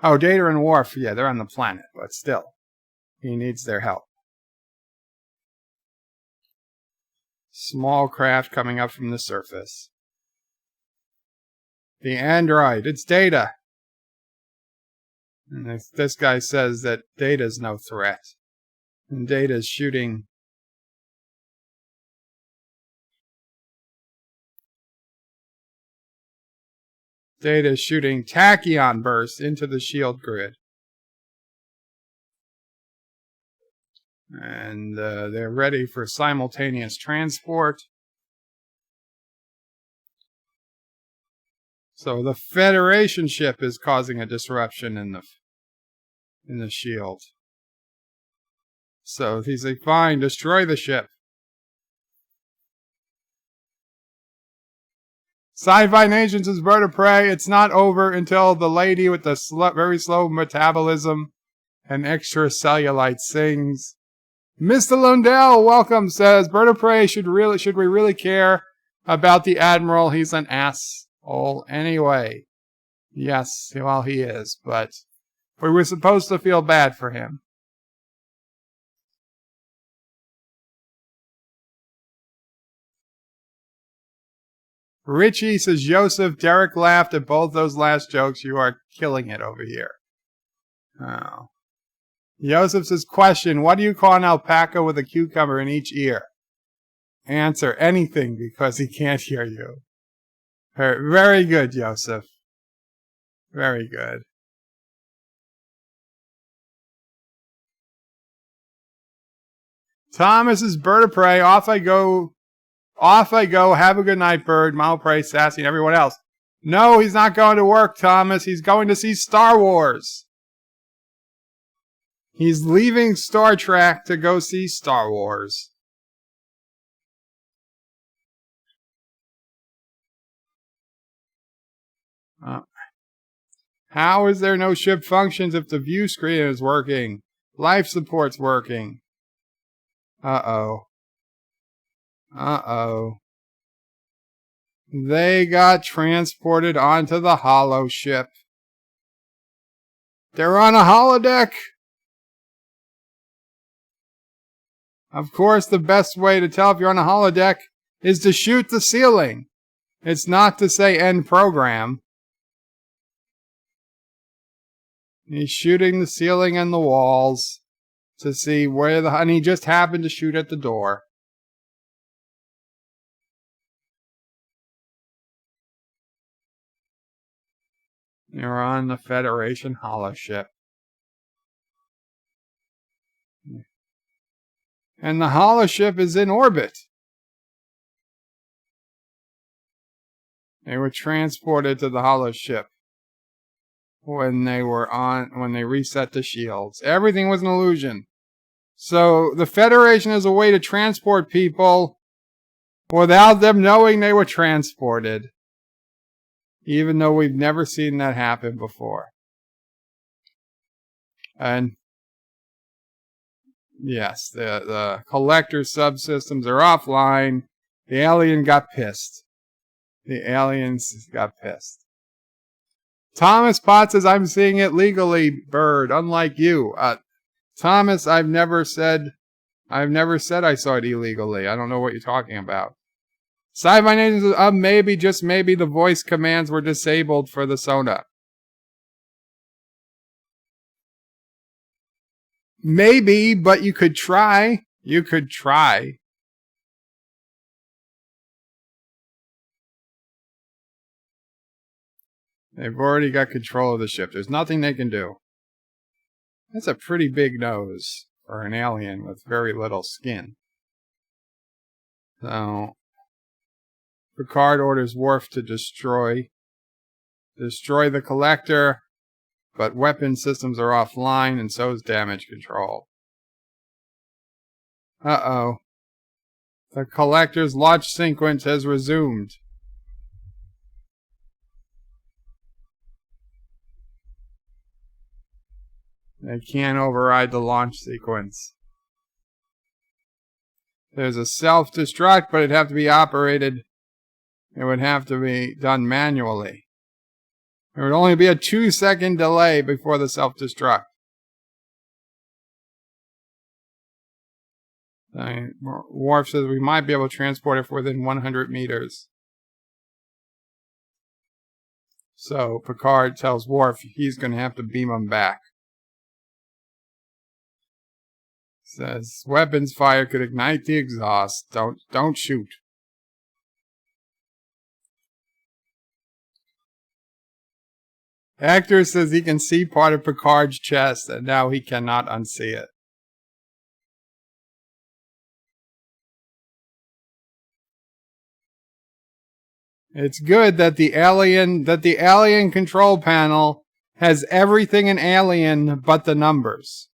Speaker 1: Oh, Data and Worf, yeah, they're on the planet, but still, he needs their help. Small craft coming up from the surface. The android, it's Data. And this guy says that Data's no threat. And Data's shooting tachyon bursts into the shield grid. And they're ready for simultaneous transport. So the Federation ship is causing a disruption in the shield. So he's like, fine, destroy the ship. Sci-Fi Nation says, Bird of Prey, it's not over until the lady with the very slow metabolism and extracellulite sings. Mr. Lundell, welcome, says, Bird of Prey, should we really care about the Admiral? He's an asshole anyway. Yes, well, he is, but we were supposed to feel bad for him. Richie says, Joseph, Derek laughed at both those last jokes. You are killing it over here. Oh. Joseph says, question, what do you call an alpaca with a cucumber in each ear? Answer, anything, because he can't hear you. Very good, Joseph. Very good. Thomas is Bird of Prey. Off I go. Have a good night, Bird. Mile Prey, Sassy, and everyone else. No, he's not going to work, Thomas. He's going to see Star Wars. He's leaving Star Trek to go see Star Wars. How is there no ship functions if the view screen is working? Life support's working. Uh-oh. They got transported onto the holo ship. They're on a holodeck. Of course, the best way to tell if you're on a holodeck is to shoot the ceiling. It's not to say end program. He's shooting the ceiling and the walls to see where and he just happened to shoot at the door. You're on the Federation holoship. And the holoship is in orbit. They were transported to the holoship when they reset the shields. Everything was an illusion. So the Federation is a way to transport people without them knowing they were transported. Even though we've never seen that happen before. And yes, the collector subsystems are offline. The alien got pissed. The aliens got pissed. Thomas Potts says, I'm seeing it legally, Bird, unlike you. Thomas, I've never said I saw it illegally. I don't know what you're talking about. Sci-Fi Nation says, maybe, just maybe, the voice commands were disabled for the Sona. Maybe, but you could try. You could try. They've already got control of the ship. There's nothing they can do. That's a pretty big nose for an alien with very little skin. So Picard orders Worf to destroy the collector, but weapon systems are offline and so is damage control. Uh-oh. The collector's launch sequence has resumed. They can't override the launch sequence. There's a self-destruct, but it'd have to be operated. It would have to be done manually. There would only be a 2-second delay before the self-destruct. Worf says we might be able to transport it within 100 meters. So Picard tells Worf he's going to have to beam him back. Says weapons fire could ignite the exhaust. Don't shoot. Actor says he can see part of Picard's chest and now he cannot unsee it. It's good that the alien control panel has everything in alien but the numbers.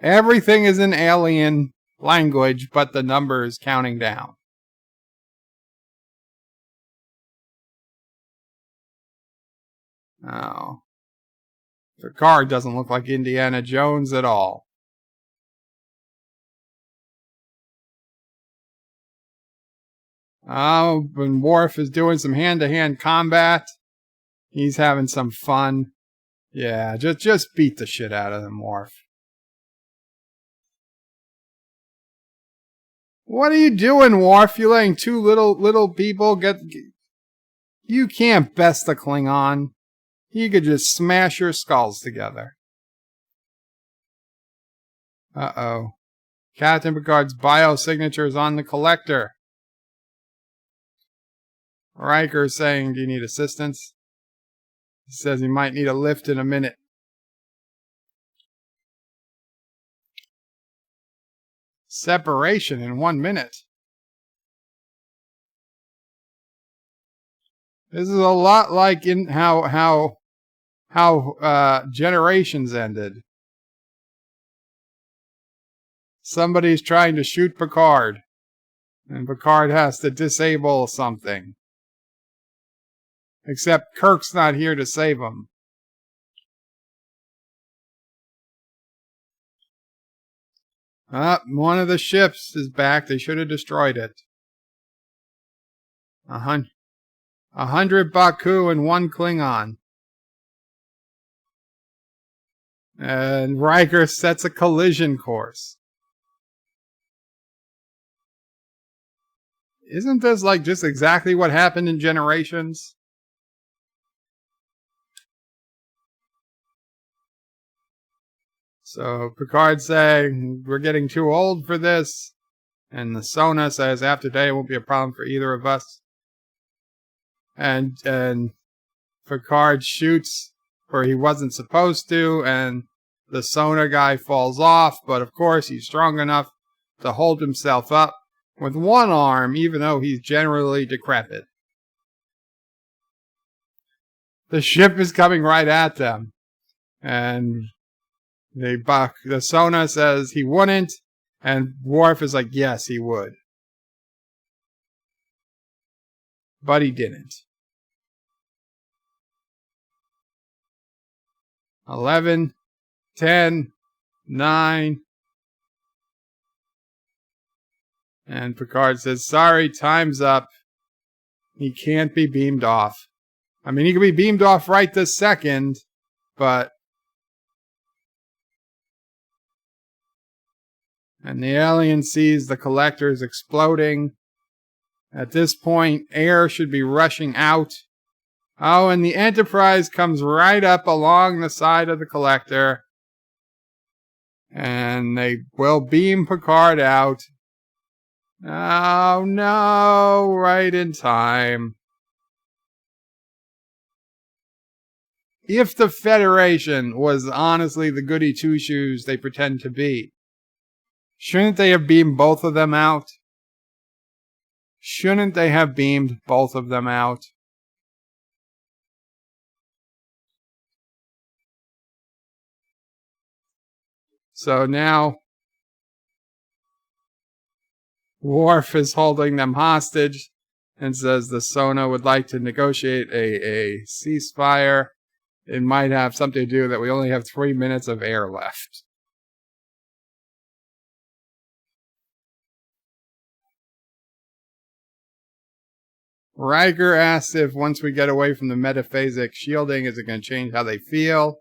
Speaker 1: Everything is in alien language but the numbers counting down. Oh. Picard doesn't look like Indiana Jones at all. Oh, when Worf is doing some hand-to-hand combat, he's having some fun. Yeah, just beat the shit out of them, Worf. What are you doing, Worf? You letting two little people get... You can't best a Klingon. You could just smash your skulls together. Uh-oh. Captain Picard's biosignature is on the collector. Riker is saying, do you need assistance? He says he might need a lift in a minute. Separation in 1 minute. This is a lot like in how Generations ended. Somebody's trying to shoot Picard, and Picard has to disable something. Except Kirk's not here to save him. One of the ships is back. They should have destroyed it. 100 Baku and 1 Klingon. And Riker sets a collision course. Isn't this like just exactly what happened in Generations? So Picard's saying, we're getting too old for this. And the Sona says, after today, it won't be a problem for either of us. And Picard shoots where he wasn't supposed to, and the Sona guy falls off. But of course, he's strong enough to hold himself up with one arm, even though he's generally decrepit. The ship is coming right at them. And the Sona says he wouldn't, and Worf is like, yes, he would. But he didn't. 11, 10, 9. And Picard says, sorry, time's up. He can't be beamed off. I mean, he can be beamed off right this second, but... And the alien sees the collectors exploding. At this point, air should be rushing out. Oh, and the Enterprise comes right up along the side of the collector. And they will beam Picard out. Oh, no, right in time. If the Federation was honestly the goody two-shoes they pretend to be, shouldn't they have beamed both of them out? Shouldn't they have beamed both of them out? So now, Worf is holding them hostage and says the Sona would like to negotiate a ceasefire. It might have something to do that we only have 3 minutes of air left. Riker asks if once we get away from the metaphasic shielding, is it going to change how they feel?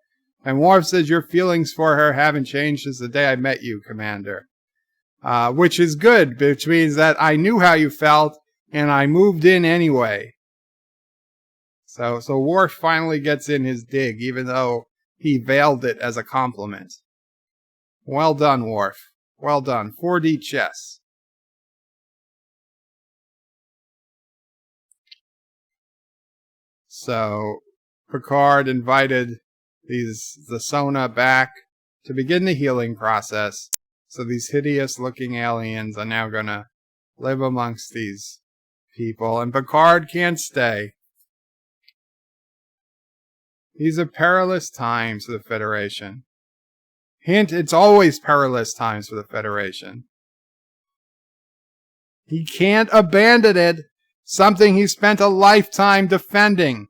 Speaker 1: And Worf says, your feelings for her haven't changed since the day I met you, Commander. Which is good, which means that I knew how you felt, and I moved in anyway. So Worf finally gets in his dig, even though he veiled it as a compliment. Well done, Worf. Well done. 4D chess. So Picard invited the Sona back to begin the healing process. So these hideous-looking aliens are now going to live amongst these people. And Picard can't stay. These are perilous times for the Federation. Hint, it's always perilous times for the Federation. He can't abandon it. Something he spent a lifetime defending.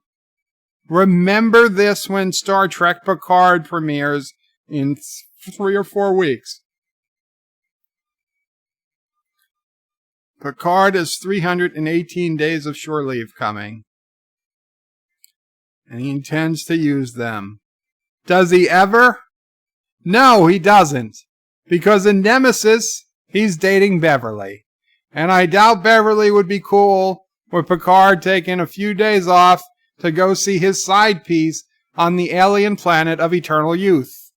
Speaker 1: Remember this when Star Trek Picard premieres in 3 or 4 weeks. Picard has 318 days of shore leave coming. And he intends to use them. Does he ever? No, he doesn't. Because in Nemesis, he's dating Beverly. And I doubt Beverly would be cool with Picard taking a few days off to go see his side piece on the alien planet of eternal youth.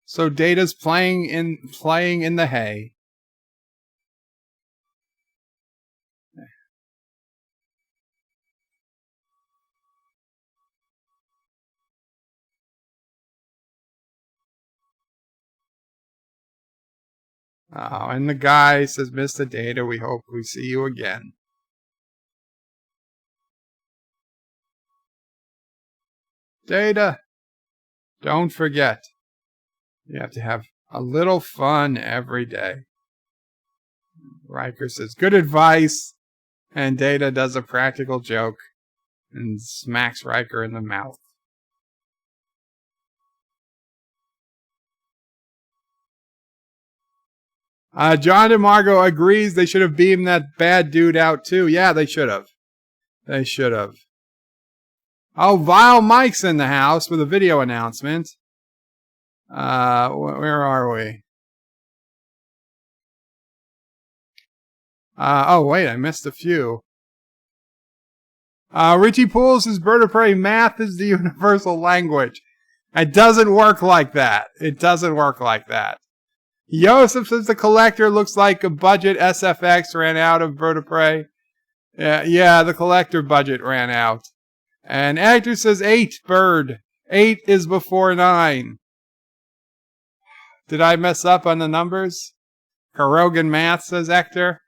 Speaker 1: So Data's playing in the hay. Oh, and the guy says, Mr. Data, we hope we see you again. Data, don't forget, you have to have a little fun every day. Riker says, good advice. And Data does a practical joke and smacks Riker in the mouth. John DeMarco agrees they should have beamed that bad dude out too. Yeah, they should have. They should have. Oh, Vile Mike's in the house with a video announcement. Where are we? Oh, wait, I missed a few. Richie Pools says Bird of Prey math is the universal language. It doesn't work like that. It doesn't work like that. Joseph says the collector looks like a budget SFX ran out of Bird of Prey. Yeah, the collector budget ran out. And Actor says 8, Bird. 8 is before 9. Did I mess up on the numbers? Karogan math, says Hector.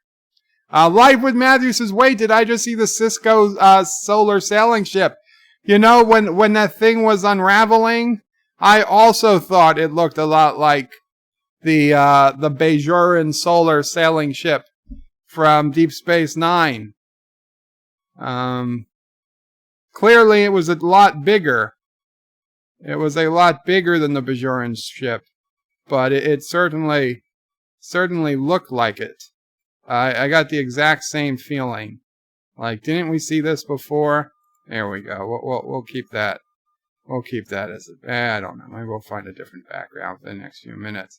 Speaker 1: Life with Matthew says, wait, did I just see the Cisco solar sailing ship? You know, when that thing was unraveling, I also thought it looked a lot like the Bajoran solar sailing ship from Deep Space Nine. Clearly, it was a lot bigger. It was a lot bigger than the Bajoran ship, but it certainly looked like it. I got the exact same feeling. Like, didn't we see this before? There we go. We'll keep that. We'll keep that as I don't know. Maybe we'll find a different background for the next few minutes.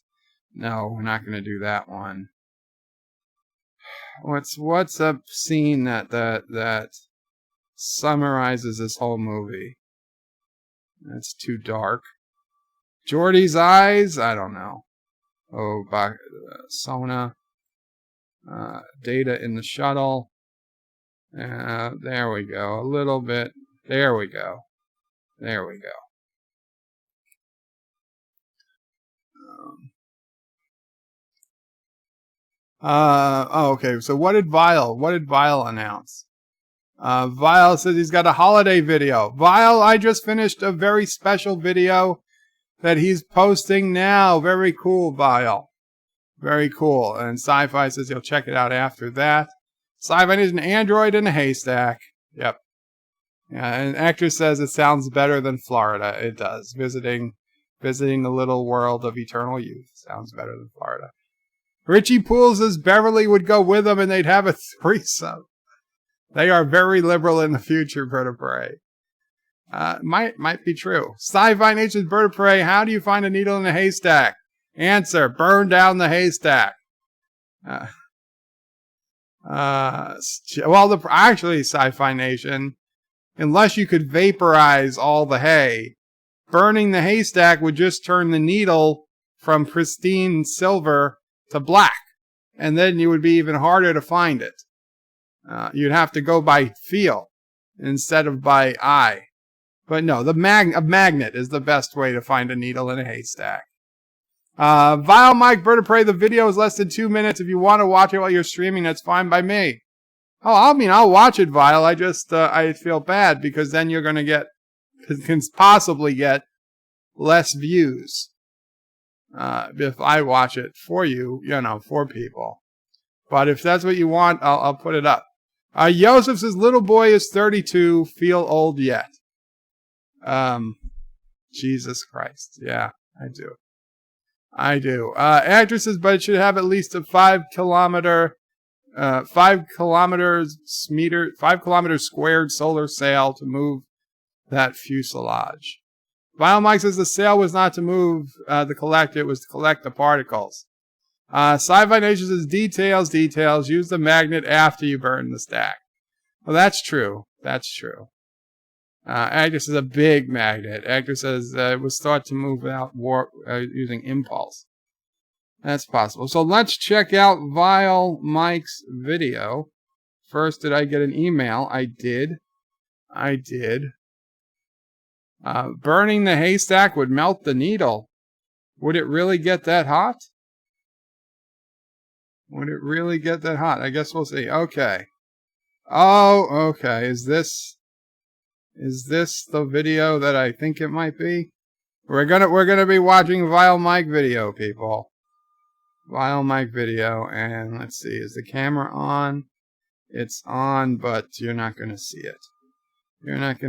Speaker 1: No, we're not going to do that one. What's a scene that summarizes this whole movie? That's too dark. Geordi's eyes? I don't know. Oh, Sona. Data in the shuttle. There we go. A little bit. There we go. There we go. Okay. So what did Vile announce? Vile says he's got a holiday video. Vile, I just finished a very special video that he's posting now. Very cool, Vile. Very cool. And Sci-Fi says he'll check it out after that. Sci-Fi is an android in a haystack. Yep. Yeah, and Actor says it sounds better than Florida. It does. Visiting the little world of eternal youth. Sounds better than Florida. Richie Pools says Beverly would go with him and they'd have a threesome. They are very liberal in the future, Bird of Prey. Might be true. Sci-Fi Nation's Bird of Prey. How do you find a needle in a haystack? Answer: burn down the haystack. Actually, Sci-Fi Nation, unless you could vaporize all the hay, burning the haystack would just turn the needle from pristine silver to black, and then you would be even harder to find it. You'd have to go by feel instead of by eye. But no, a magnet is the best way to find a needle in a haystack. Vile Mike, Bird of Prey, the video is less than 2 minutes. If you want to watch it while you're streaming, that's fine by me. Oh, I'll watch it, Vile. I just, I feel bad because then you're going to can possibly get less views. If I watch it for you, for people. But if that's what you want, I'll put it up. Joseph says, little boy is 32, feel old yet. Jesus Christ. Yeah, I do. Actress says, but it should have at least a 5 kilometer squared solar sail to move that fuselage. Vinyl Mike says the sail was not to move the collector, it was to collect the particles. Sci-Fi Nation says, details. Use the magnet after you burn the stack. Well, that's true. Actress is a big magnet. Actress says it was thought to move without using impulse. That's possible. So let's check out Vile Mike's video. First, did I get an email? I did. Burning the haystack would melt the needle. Would it really get that hot? I guess we'll see. Okay. Oh, okay. Is this the video that I think it might be? We're gonna be watching Vile Mike video, people. Vile Mike video, and let's see. Is the camera on? It's on, but you're not gonna see it. Let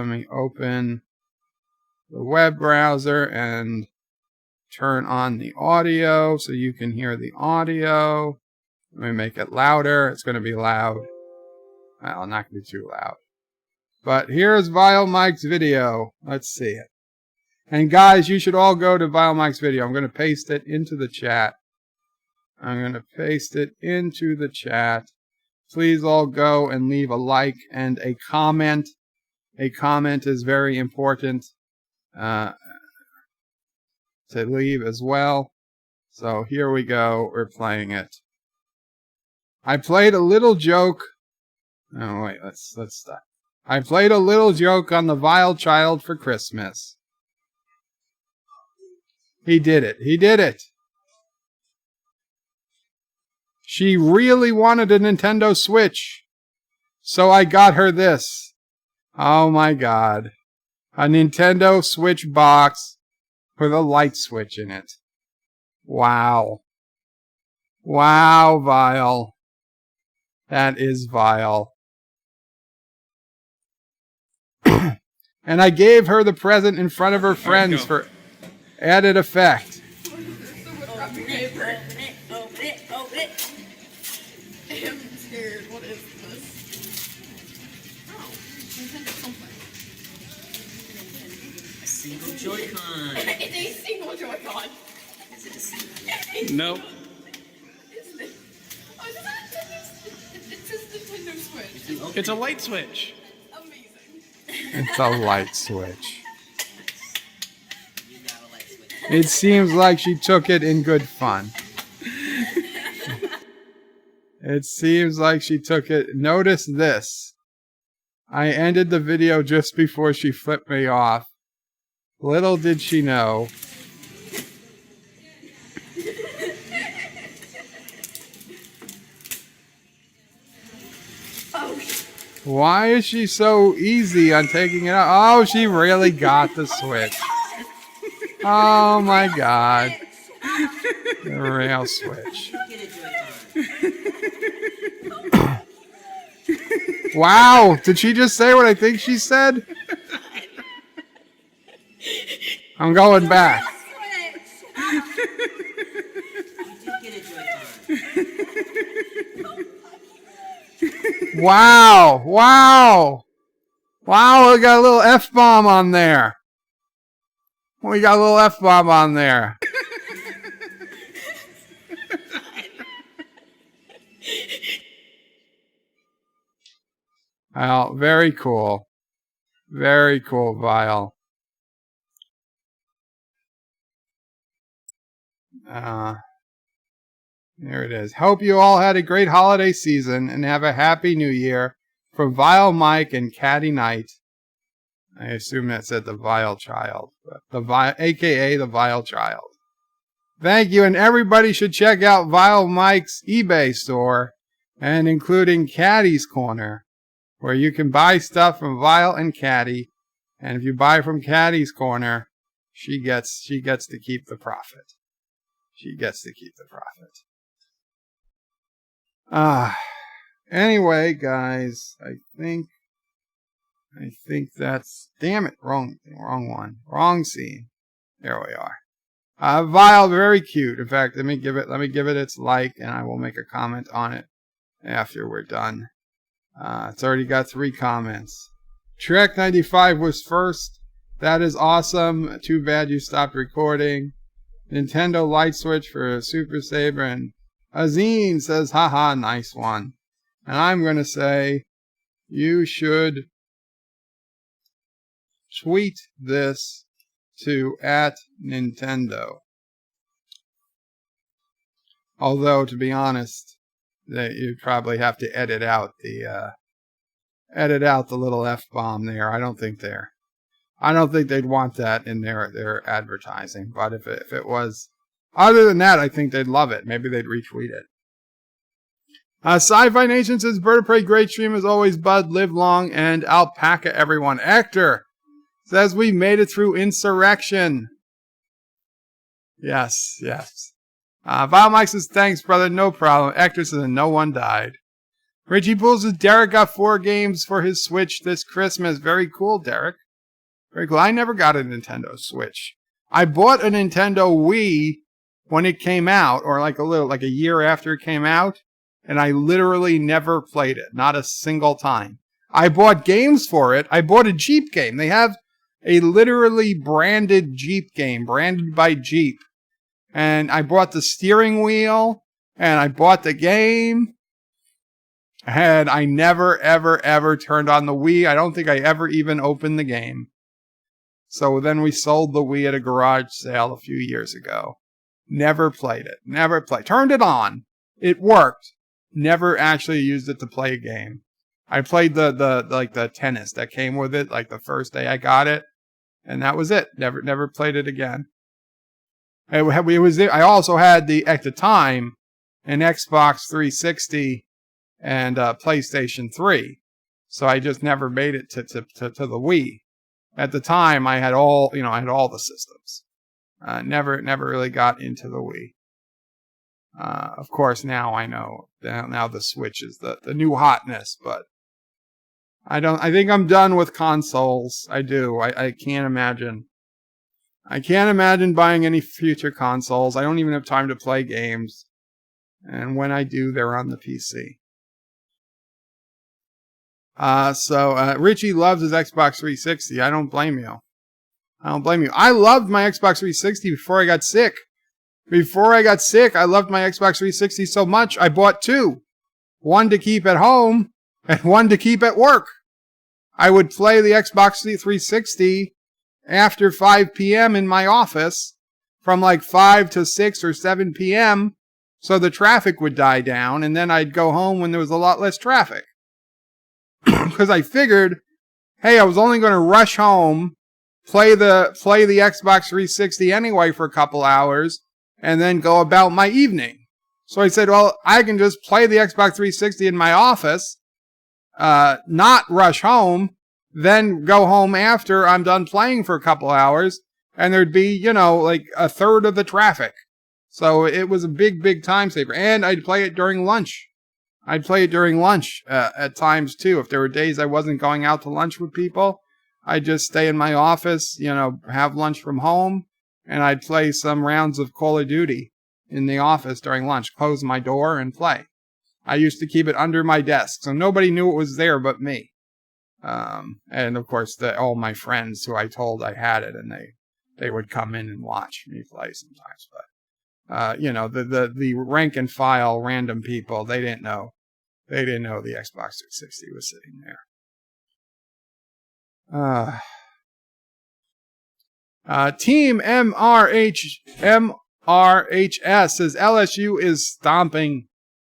Speaker 1: me open the web browser and turn on the audio so you can hear the audio. Let me make it louder. It's going to be loud. Well, not going to be too loud. But here's Vile Mike's video. Let's see it. And guys, you should all go to Vile Mike's video. I'm going to paste it into the chat. Please all go and leave a like and a comment. A comment is very important to leave as well. So here we go. We're playing it. I played a little joke. Oh wait, let's stop. I played a little joke on the vile child for Christmas. He did it. She really wanted a Nintendo Switch, so I got her this. Oh my God. A Nintendo Switch box with a light switch in it. Wow. Wow, Vile. That is vile. And I gave her the present in front of her friends for added effect.
Speaker 2: I'm scared. What is this? Oh, Nintendo something.
Speaker 3: A single Joy-Con.
Speaker 2: It's a single Joy-Con.
Speaker 3: Is it a single?
Speaker 4: Nope.
Speaker 2: Isn't it? Oh, it's just Nintendo Switch.
Speaker 4: It's a light switch.
Speaker 2: Amazing.
Speaker 1: It's a light switch.
Speaker 3: You got a light switch.
Speaker 1: It seems like she took it in good fun. Notice this. I ended the video just before she flipped me off. Little did she know. Why is she so easy on taking it out? Oh, she really got the Switch. Oh my God. The real Switch.
Speaker 3: Get a Joy-Con.
Speaker 1: Wow, did she just say what I think she said? I'm going back.
Speaker 3: You did get a Joy-Con.
Speaker 1: Wow, wow. Wow, we got a little F-bomb on there. Well, very cool. Very cool, Vile. There it is. Hope you all had a great holiday season and have a happy new year. From Vile Mike and Caddy Knight. I assume that said the Vile Child. AKA the Vile Child. Thank you, and everybody should check out Vile Mike's eBay store, and including Caddy's Corner, where you can buy stuff from Vile and Caddy, and if you buy from Caddy's Corner, she gets to keep the profit. Anyway, guys, I think that's, damn it, wrong one. Wrong scene. There we are. Vile, very cute. In fact, let me give it its like, and I will make a comment on it after we're done. It's already got 3 comments. Trek 95 was first. That is awesome. Too bad you stopped recording. Nintendo light switch for Super Saber, and Azine says, haha, nice one. And I'm going to say, you should tweet this to @Nintendo. Although, to be honest, that you'd probably have to edit out the little F-bomb there. I don't think they'd want that in their advertising. But if it was, other than that, I think they'd love it. Maybe they'd retweet it. Sci-Fi Nation says, Bird of Prey, great stream as always, bud. Live long and alpaca, everyone. Hector says we made it through Insurrection. Yes. Vile Mike says, thanks, brother. No problem. Hector says, no one died. Richie Poole says, Derek got 4 games for his Switch this Christmas. Very cool, Derek. Very cool. I never got a Nintendo Switch. I bought a Nintendo Wii when it came out, or like a year after it came out, and I literally never played it. Not a single time. I bought games for it. I bought a Jeep game. They have a literally branded Jeep game, branded by Jeep. And I bought the steering wheel, and I bought the game, and I never, ever, ever turned on the Wii. I don't think I ever even opened the game. So then we sold the Wii at a garage sale a few years ago. Never played it. Turned it on. It worked. Never actually used it to play a game. I played the tennis that came with it, like the first day I got it, and that was it. Never played it again. I also had at the time, an Xbox 360 and PlayStation 3, so I just never made it to the Wii. At the time, I had all the systems. Never really got into the Wii. Of course, now I know. Now the Switch is the new hotness, but I think I'm done with consoles. I do. I can't imagine. I can't imagine buying any future consoles. I don't even have time to play games. And when I do, they're on the PC. So Richie loves his Xbox 360. I don't blame you. I loved my Xbox 360 before I got sick. I loved my Xbox 360 so much, I bought 2. One to keep at home, and one to keep at work. I would play the Xbox 360 after 5 p.m. in my office, from like 5 to 6 or 7 p.m., so the traffic would die down, and then I'd go home when there was a lot less traffic. Because I figured, hey, I was only going to rush home, play the Xbox 360 anyway for a couple hours, and then go about my evening. So I said, well, I can just play the Xbox 360 in my office, not rush home, then go home after I'm done playing for a couple hours, and there'd be, like a third of the traffic. So it was a big time saver. And I'd play it during lunch. At times too. If there were days I wasn't going out to lunch with people, I'd just stay in my office, have lunch from home, and I'd play some rounds of Call of Duty in the office during lunch, close my door and play. I used to keep it under my desk, so nobody knew it was there but me. And of course, all my friends who I told I had it, and they would come in and watch me play sometimes. But the rank and file random people, they didn't know the Xbox 360 was sitting there. Team MRHS says LSU is stomping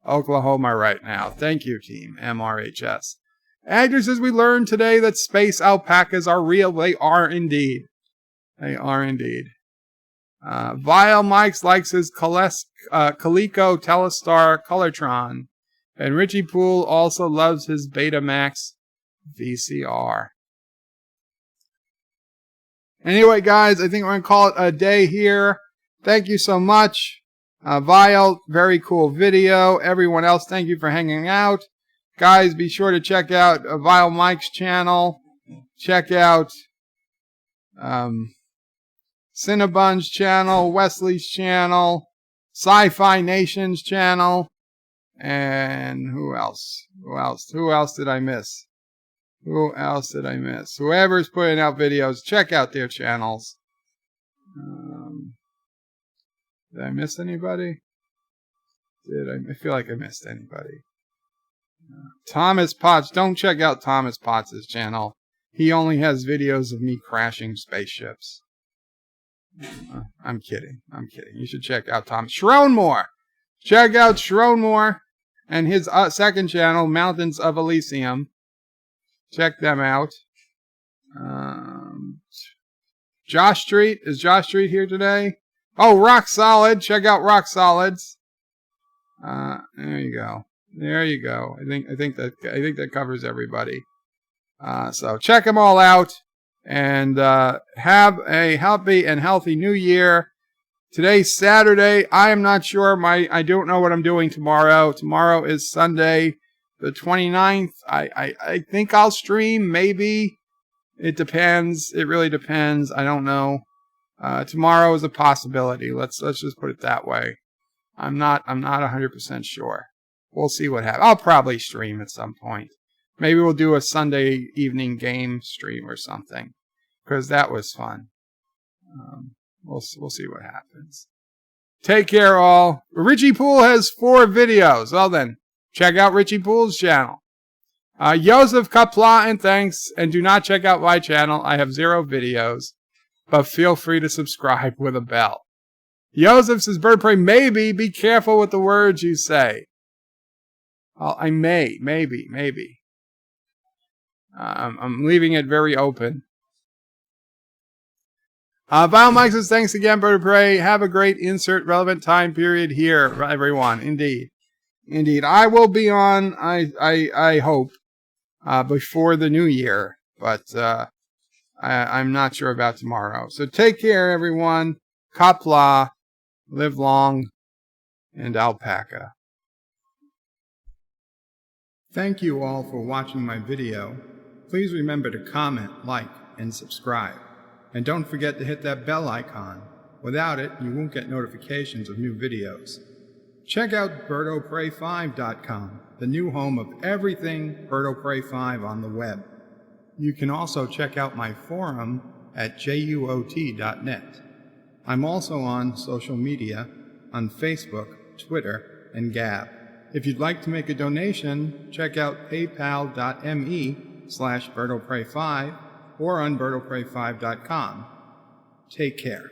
Speaker 1: Oklahoma right now. Thank you, Team MRHS. Agner says we learned today that space alpacas are real. They are indeed. Vile Mike's likes his Coleco Telestar Colortron. And Richie Poole also loves his Betamax VCR. Anyway, guys, I think we're going to call it a day here. Thank you so much. Vile, very cool video. Everyone else, thank you for hanging out. Guys, be sure to check out Vile Mike's channel. Check out Cinnabon's channel, Wesley's channel, Sci-Fi Nation's channel, and who else? Who else did I miss? Whoever's putting out videos, check out their channels. Did I miss anybody? I feel like I missed anybody. Thomas Potts. Don't check out Thomas Potts' channel. He only has videos of me crashing spaceships. I'm kidding. You should check out Tom Schroenmore. Check out Schroenmore and his second channel, Mountains of Elysium. Check them out. Josh Street. Is Josh Street here today? Oh, Rock Solid. Check out Rock Solids. There you go. I think that covers everybody. So check them all out, and have a happy and healthy New Year. Today's Saturday. I am not sure. I don't know what I'm doing tomorrow. Tomorrow is Sunday, the 29th. I think I'll stream. Maybe. It depends. It really depends. I don't know. Tomorrow is a possibility. Let's just put it that way. I'm not 100% sure. We'll see what happens. I'll probably stream at some point. Maybe we'll do a Sunday evening game stream or something, because that was fun. We'll see what happens. Take care, all. Richie Poole has 4 videos. Well then, check out Richie Poole's channel. Joseph Qapla, and thanks. And do not check out my channel. I have 0 videos, but feel free to subscribe with a bell. Joseph says, Bird of Prey, maybe. Be careful with the words you say. I maybe. I'm leaving it very open. Vile Mike says, thanks again, Bird of Prey. Have a great insert relevant time period here, everyone. Indeed. I will be on, I hope, before the new year, but I'm not sure about tomorrow. So take care, everyone. Qapla, live long, and alpaca. Thank you all for watching my video. Please remember to comment, like, and subscribe. And don't forget to hit that bell icon. Without it, you won't get notifications of new videos. Check out BirdoPrey5.com, the new home of everything Birdo Prey 5 on the web. You can also check out my forum at juot.net. I'm also on social media, on Facebook, Twitter, and Gab. If you'd like to make a donation, check out paypal.me/BirdoPrey5 or on BirdoPrey5.com. Take care.